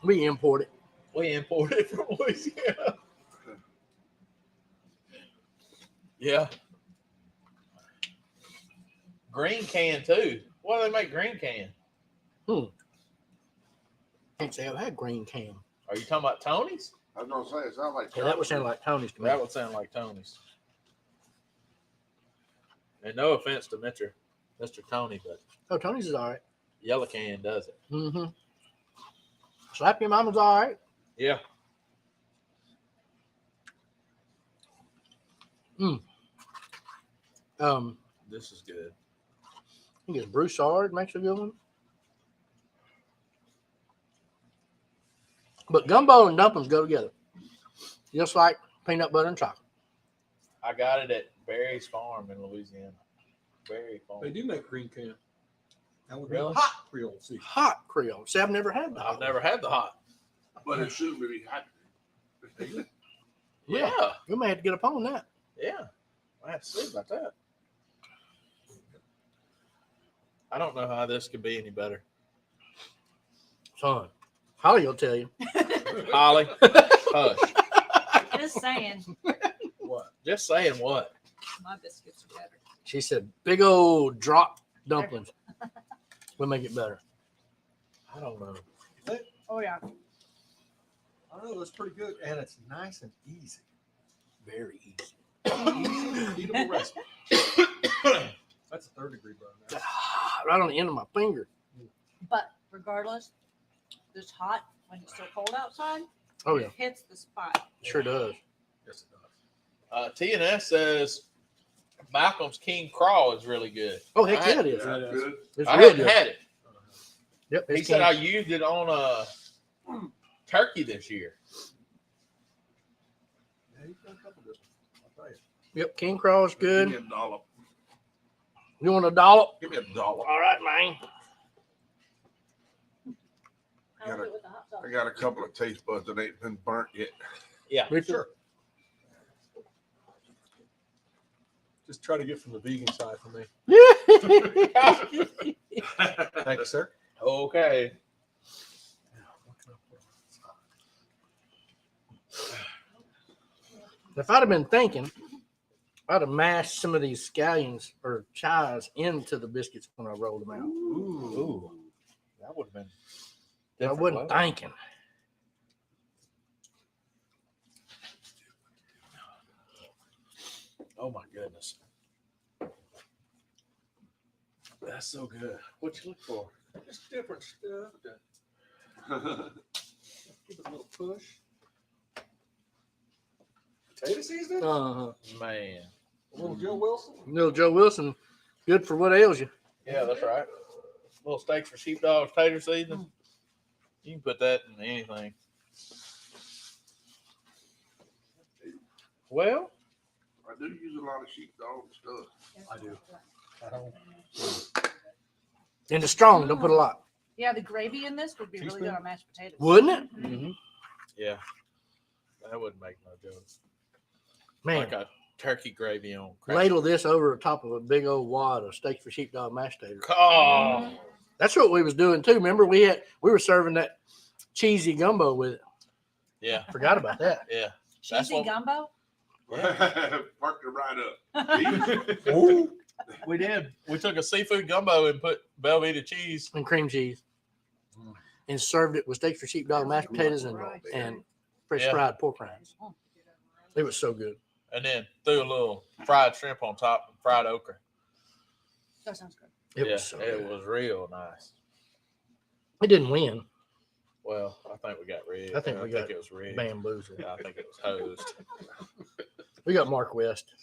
We import it. We imported it from Louisiana. Yeah. Green can too. Why do they make green can? Can't say I've had green can. Are you talking about Tony's? I was gonna say it sounds like Yeah, that would sound like Tony's to me. That would sound like Tony's. And no offense to Mr. Tony, but Oh, Tony's is all right. Yellow Can does it. Mm-hmm. Slap Your Mama's all right. Yeah. This is good. I think it's Broussard makes a good one. But gumbo and dumplings go together, just like peanut butter and chocolate. I got it at Barry's Farm in Louisiana. Barry Farm. They do make green can. That would Really? be hot Creole season. Hot Creole. See, I've never had that. I've never had the hot. but it should be hot. Yeah. We may have to get upon that. Yeah. I have to see about that. I don't know how this could be any better. Son, Holly will tell you. Holly, hush. Just saying, What? Just saying what? my biscuits are better. She said, big old drop dumplings will make it better. I don't know. Oh yeah. I don't know, it's pretty good. And it's nice and easy. Very easy. Easy, eatable recipe. That's a 3rd-degree burn. Right on the end of my finger. But regardless, it's hot when it's still cold outside. Oh, It yeah. hits the spot. Sure does. Yes, it does. TNS says Malcolm's King Crawl is really good. Oh, heck yeah, it is. Yeah, good. It's I real hadn't good. had it. Yep, He it's said can- I used it on a turkey this year. Yeah, you've done a couple good ones. I'll tell you. Yep, King Crawl is Give good. me a dollop. You want a dollop? Give me a dollop. All right, man. I'll do it with the hot sauce. I got a couple of taste buds that ain't been burnt yet. Yeah. Richard? Just try to get from the vegan side for me. Thank you, sir. Okay. If I'd have been thinking, I'd have mashed some of these scallions or chives into the biscuits when I rolled them out. Ooh. That would have been. I different wasn't level. thinking. Oh my goodness. That's so good. What you look for? Just different stuff. Give it a little push. Potato seasoning? Uh-huh. Man. A little Joe Wilson? Little Joe Wilson, good for what ails you. Yeah, that's right. Little steaks for sheepdogs, tater seasoning. You can put that in anything. Well, I do use a lot of sheepdog stuff. I do. I don't. And it's strong, don't put a lot. Yeah, the gravy in this would be really good Teaspoon? on mashed potatoes. Wouldn't it? Mm-hmm. yeah, that wouldn't make no difference. Man, Like a turkey gravy on crack. ladle this over the top of a big old wad of steak for sheepdog mashed potatoes. Oh, That's what we was doing too. Remember, we were serving that cheesy gumbo with it. yeah, Forgot about that. yeah. That's Cheesy what- gumbo. Parked it right up. Ooh. We did. We took a seafood gumbo and put Velveeta cheese. and cream cheese, and served it with steaks or sheepdog, mashed potatoes, and fresh Yeah. fried pork rinds. It was so good. And then threw a little fried shrimp on top and fried okra. That sounds good. It yeah, was so it good. was real nice. It didn't win. Well, I think we got rigged. I think we got it was rigged. Bamboozled. Yeah, I think it was hosed. We got Mark West.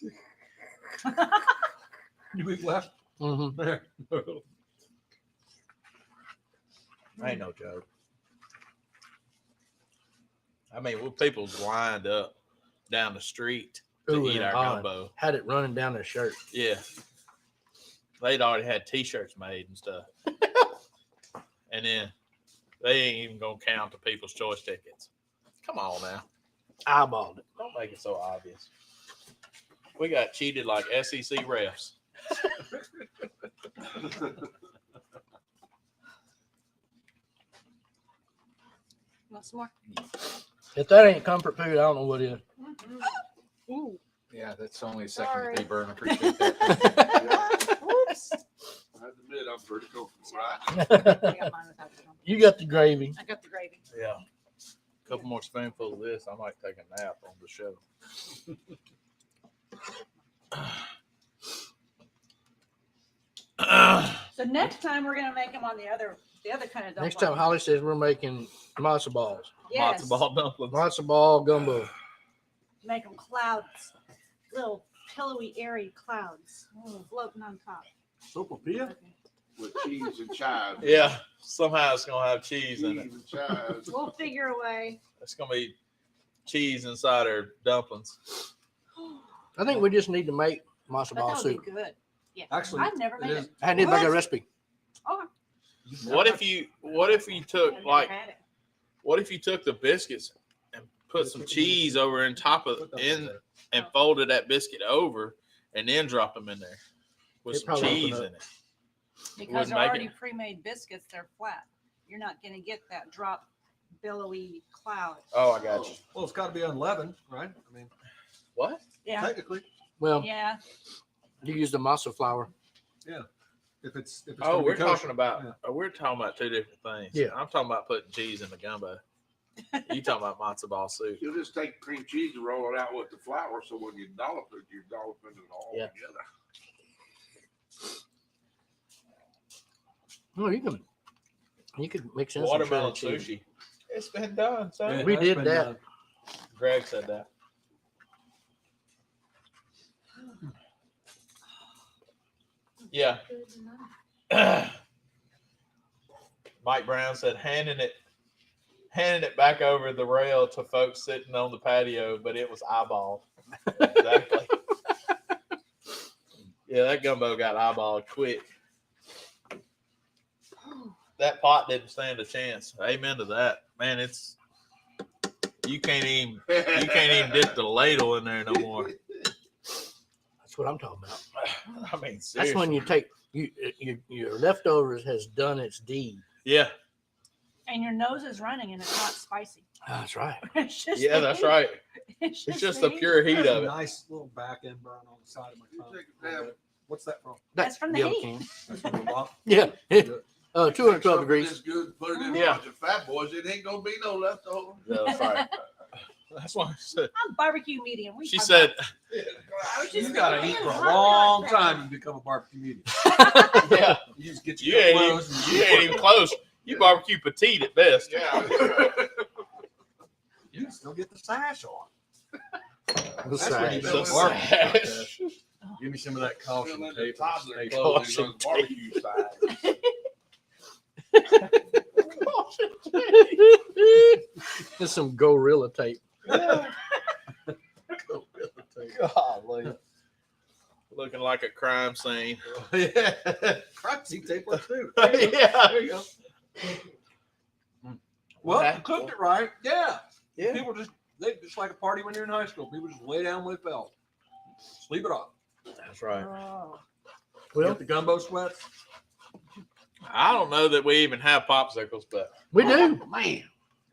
You week left Mm-hmm. there. Ain't no joke. I mean, people's lined up down the street to Ooh, eat and our on. gumbo. Had it running down their shirt. Yeah. They'd already had T-shirts made and stuff. And then they ain't even going to count the People's Choice tickets. Come on now. Eyeballed it. Don't make it so obvious. We got cheated like SEC refs. Want some more? If that ain't comfort food, I don't know what is. Ooh. Yeah, that's only a second Sorry. to be burned. Appreciate that. Whoops. I admit I'm pretty comfortable, right? I got mine without the gumbo. You got the gravy. I got the gravy. Yeah. A couple more spoonfuls of this. I might take a nap on the show. So next time we're gonna make them on the other kind of dumpling. Next time Holly says we're making matzo balls. Yes. Matzo ball dumplings. Matzo ball gumbo. Make them clouds, little pillowy, airy clouds floating on top. Sopapilla? Okay. With cheese and chives. Yeah. Somehow it's going to have cheese in it. Cheese and chives. We'll figure a way. It's going to be cheese inside our dumplings. I think we just need to make matzo But ball that would soup. be good. Yeah. Actually, I've never made it. I need to make a What? recipe. What if you took I've like never had it. what if you took the biscuits and put some cheese over in top of and folded that biscuit over and then drop them in there with It some probably cheese open in it. Because Wouldn't they're make already it. pre-made biscuits, they're flat. You're not gonna get that drop billowy cloud. Oh, I got you. Well, it's got to be unleavened, right? I mean, What? Yeah. technically, Well, Yeah. you use the matzo flour. if it's Oh, gonna be we're kosher. talking about Yeah. we're talking about two different things. Yeah. I'm talking about putting cheese in the gumbo. You talking about matzo ball soup? You'll just take cream cheese and roll it out with the flour, so when you dollop it, you're dolloping it all Yeah. together. No, you could mix in Watermelon some shredded cheese. sushi. It's been done. So Yeah, We that's did been that. done. Greg said that. Yeah. Mike Brown said handing it back over the rail to folks sitting on the patio, but it was eyeballed. Exactly. Yeah, that gumbo got eyeballed quick. That pot didn't stand a chance. Amen to that. Man, you can't even dip the ladle in there no more. That's what I'm talking about. I mean, seriously. That's when you take your leftovers has done its deed. Yeah. And your nose is running and it's not spicy. That's right. It's just Yeah, the that's heat. right. It's It's just just the the heat. pure heat There's of a it. nice little back end burn on the side of my tongue. Take a dab. What's that from? That's from the yellow heat. can. That's from the bottom. Yeah. Take 212 something degrees. this good, put it in Yeah. a bunch of fat boys. It ain't gonna be no leftover. Yeah, that's right. That's why I said. I'm barbecue medium. We She talk said, I was You just got to thinking, eat for a hot dog long cracker. time to become a barbecue medium. "Yeah, You just get you your ain't clothes even, you ain't even close. You barbecue petite at best." Yeah. You can still get the sash on. The That's when you sash. build The a barbecue. sash. Give me some of that caution Still in tape. the toddler Steak. clothes on the barbecue side. There's some gorilla tape. Golly. Looking like a crime scene. Yeah. Crunchy tape one too. Yeah. There you go. Well, Okay. you cooked it right. Yeah. Yeah. People just like a party when you're in high school. People just lay down with belt. Sleep it off. That's right. Oh. Well, Get the gumbo sweats. I don't know that we even have popsicles, but we do. Man.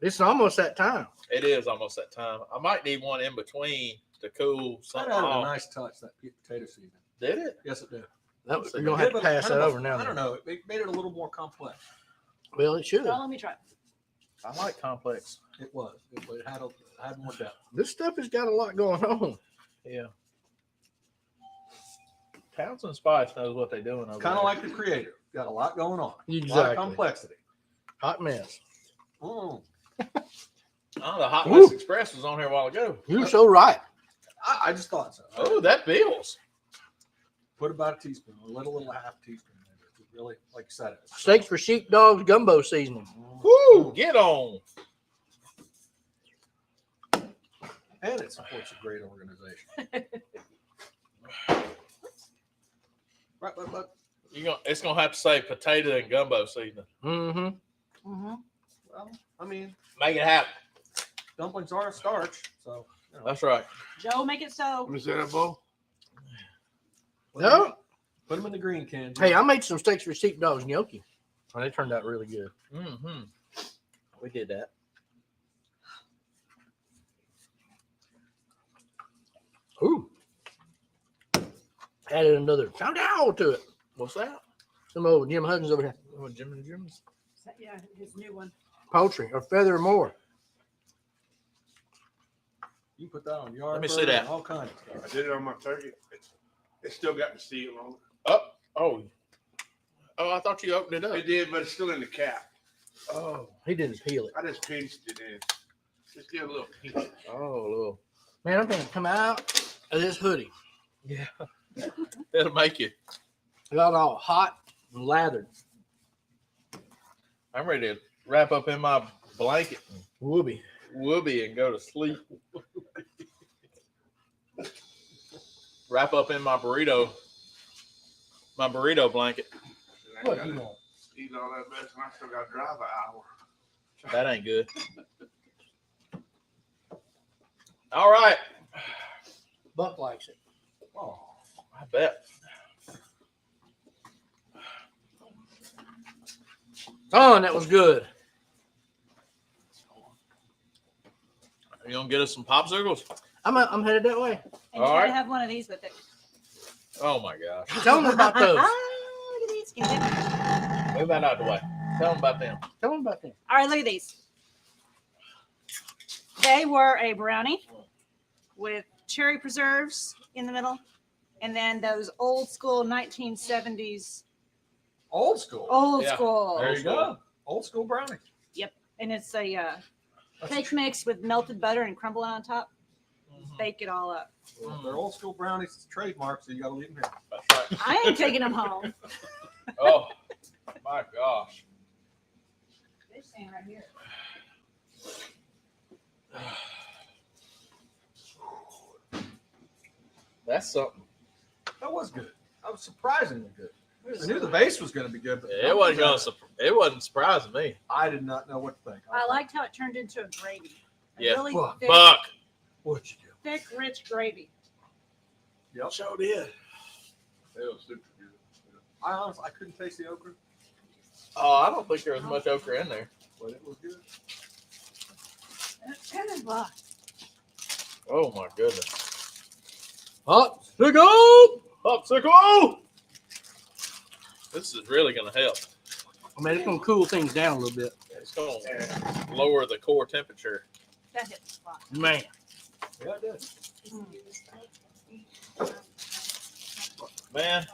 It's almost that time. it is almost that time. I might need one in between to cool That something added a off. nice touch, that potato season. Did it? Yes, it did. You're gonna have to pass that over now. I don't know. It made it a little more complex. Well, it should. Don't let me try. I like complex. It was. It had more depth. This stuff has got a lot going on. Yeah. Townsend Spice knows what they're doing over Kind there. of like the creator. Got a lot going on. A lot Exactly. of complexity. Hot mess. Mm. Oh, the Hot Woo. Mess Express was on here a while ago. You're so right. I just thought so. Oh, that Bill's. Put about a teaspoon, a little half teaspoon. It really, like you said, it's Steaks for sheepdogs gumbo seasoning. Woo! Get on. And it supports a great organization. Right. It's gonna have to say potato and gumbo seasoning. Mm-hmm. Mm-hmm. Well, I mean, Make it happen. dumplings are a starch, so you know. That's right. Joe, make it so. Let me see that, Bo. No. Put them in the green can. Hey, I made some steaks for sheepdogs gnocchi. And they turned out really good. Mm-hmm. We did that. Ooh. Added another chow to it. What's that? Some old Jim Hudgens over here. Oh, Jim and Jim's. Yeah, his new one. Poultry or feather or more. You can put that on yard. Let me see burger that. and all kinds of I stuff. did it on my turkey. It's still got the seal on Oh, I thought you opened it it. up. It did, but it's still in the cap. Oh, He didn't peel it. I just pinched it in. Just get a little pinch. oh, little. Man, I'm gonna come out of this hoodie. Yeah. It'll make you. I got all hot and lathered. I'm ready to wrap up in my blanket and Whoopee. whoopee and go to sleep. Wrap up in my burrito blanket. And I What gotta you want? eat all that mess, and I still got to drive an hour. That ain't good. All right. Buck likes it. Oh, I bet. Oh, and that was good. You gonna get us some popsicles? I'm headed that way. And All you gotta right. have one of these with it. Oh my gosh. Tell them about those. Look at these. Can you get- Move that out of the way. Tell them about them. Tell them about them. All right, look at these. They were a brownie with cherry preserves in the middle, and then those old school 1970s, old school. old Yeah. school. There There you you go. go. Old school brownie. And it's a cake mix with melted butter and crumble on top. Mhm. Bake it all up. Well, they're old school brownies. It's trademark, so you got to leave them here. That's right. I ain't taking them home. Oh my gosh. They're staying right here. That's something. That was good. That was surprisingly good. I knew the base was going to be good, but It wasn't it wasn't surprising me. I did not know what to think. I liked how it turned into a gravy. A Yeah. really Well, thick, Buck. what you do. thick, rich gravy. Yep. Sure did. It was super good. I honestly, I couldn't taste the okra, Oh, I don't think there was much okra in there. but it was good. Buck. Oh my goodness. Hot go! Popsicle! This is really gonna help. I mean, it's gonna cool things down a little bit. It's gonna lower the core temperature. That hit the spot. Man, Yeah, it did. Man,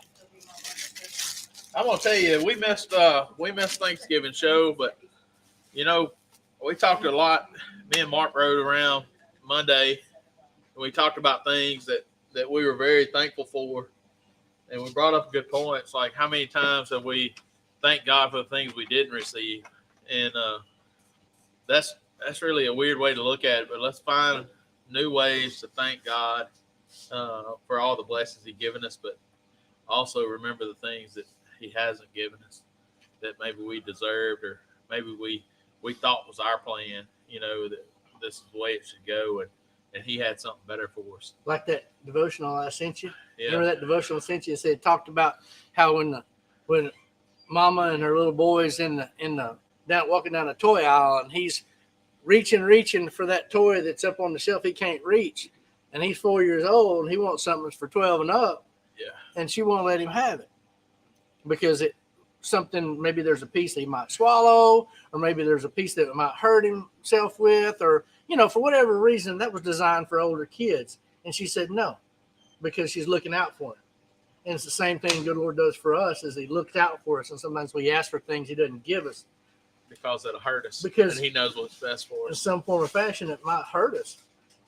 I'm gonna tell you, we missed Thanksgiving show, but you know, we talked a lot. Me and Mark rode around Monday, and we talked about things that we were very thankful for, and we brought up good points, like how many times have we thanked God for the things we didn't receive, and that's really a weird way to look at it. But let's find new ways to thank God for all the blessings He's given us, but also remember the things that He hasn't given us that maybe we deserved, or maybe we thought was our plan. You know, that this is the way it should go, and He had something better for us. like that devotional I sent you. Yeah, Remember that devotional I sent you? It said talked about how when Mama and her little boys walking down the toy aisle, and he's reaching for that toy that's up on the shelf he can't reach, and he's 4 years old and he wants something that's for 12 and up. Yeah. And she won't let him have it. because maybe there's a piece that he might swallow, or maybe there's a piece that might hurt himself with, or for whatever reason that was designed for older kids. And she said no, because she's looking out for him. And it's the same thing good Lord does for us, is he looks out for us. And sometimes we ask for things he doesn't give us because it'll hurt us. Because and he knows what's best for in us. some form or fashion it might hurt us.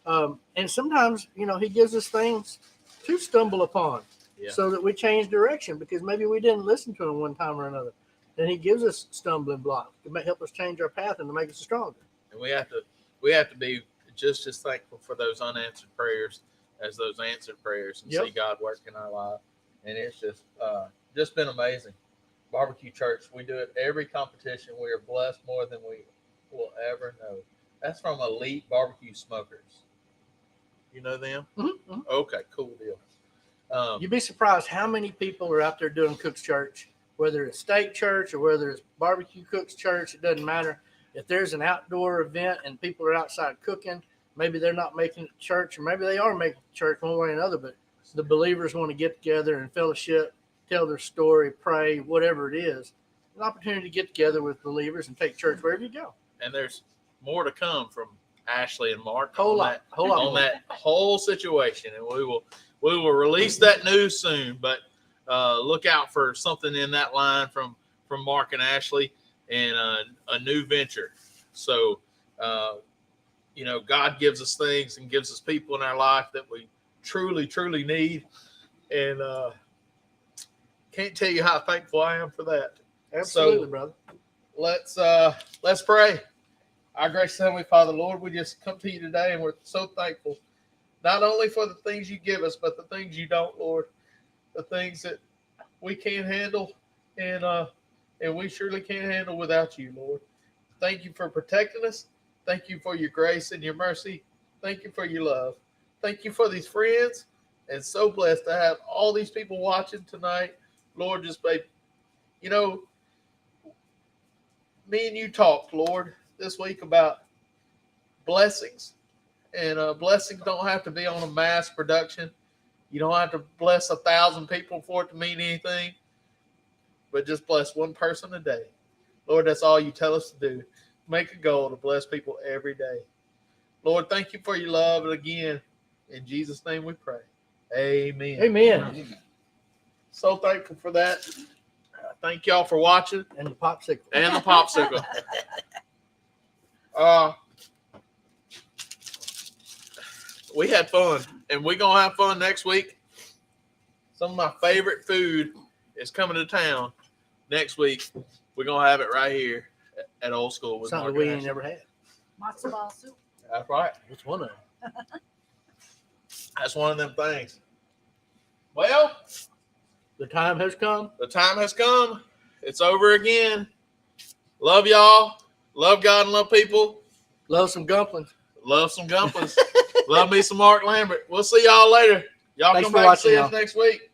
And sometimes, he gives us things to stumble upon so that we change direction, because maybe we didn't listen to him one time or another. And he gives us stumbling blocks to help us change our path and to make us stronger. And we have to be just as thankful for those unanswered prayers as those answered prayers, and see God work in our life. And it's just been amazing. Barbecue Church, we do it every competition. We are blessed more than we will ever know. That's from Elite Barbecue Smokers. You know them? Mm-hmm. Okay, cool deal. You'd be surprised how many people are out there doing Cook's Church, whether it's Steak Church or whether it's Barbecue Cook's Church. It doesn't matter. If there's an outdoor event and people are outside cooking, maybe they're not making it to church, or maybe they are making it to church one way or another, but the believers want to get together and fellowship, tell their story, pray, whatever it is. An opportunity to get together with believers and take church wherever you go. And there's more to come from Ashley and Mark Whole lot more. that whole situation, and we will release that news soon. But look out for something in that line from Mark and Ashley, and a new venture. So God gives us things and gives us people in our life that we truly need, and can't tell you how thankful I am for that. Absolutely, so, brother. Let's pray. Our gracious Heavenly Father, Lord, we just come to you today, and we're so thankful, not only for the things you give us, but the things you don't, Lord, the things that we can't handle, and we surely can't handle without you, Lord. Thank you for protecting us. Thank you for your grace and your mercy. Thank you for your love. Thank you for these friends, and so blessed to have all these people watching tonight. Lord, just babe, me and you talked, Lord, this week about blessings, and blessings don't have to be on a mass production. You don't have to bless 1,000 people for it to mean anything, but just bless one person a day. Lord, that's all you tell us to do. Make a goal to bless people every day. Lord, thank you for your love, and again, in Jesus' name we pray. Amen. Amen. So thankful for that. Thank y'all for watching. And the popsicle. We had fun, and we're going to have fun next week. Some of my favorite food is coming to town next week. We're going to have it right here at Old School. With something we ain't never had. Matzo ball soup. That's right. It's one of them. That's one of them things. Well, the time has come. The time has come. It's over again. Love y'all. Love God and love people. Love some Gumplins. Love some Gumplins. Love me some Mark Lambert. We'll see y'all later. Y'all Thanks come for back and see watching, us next week.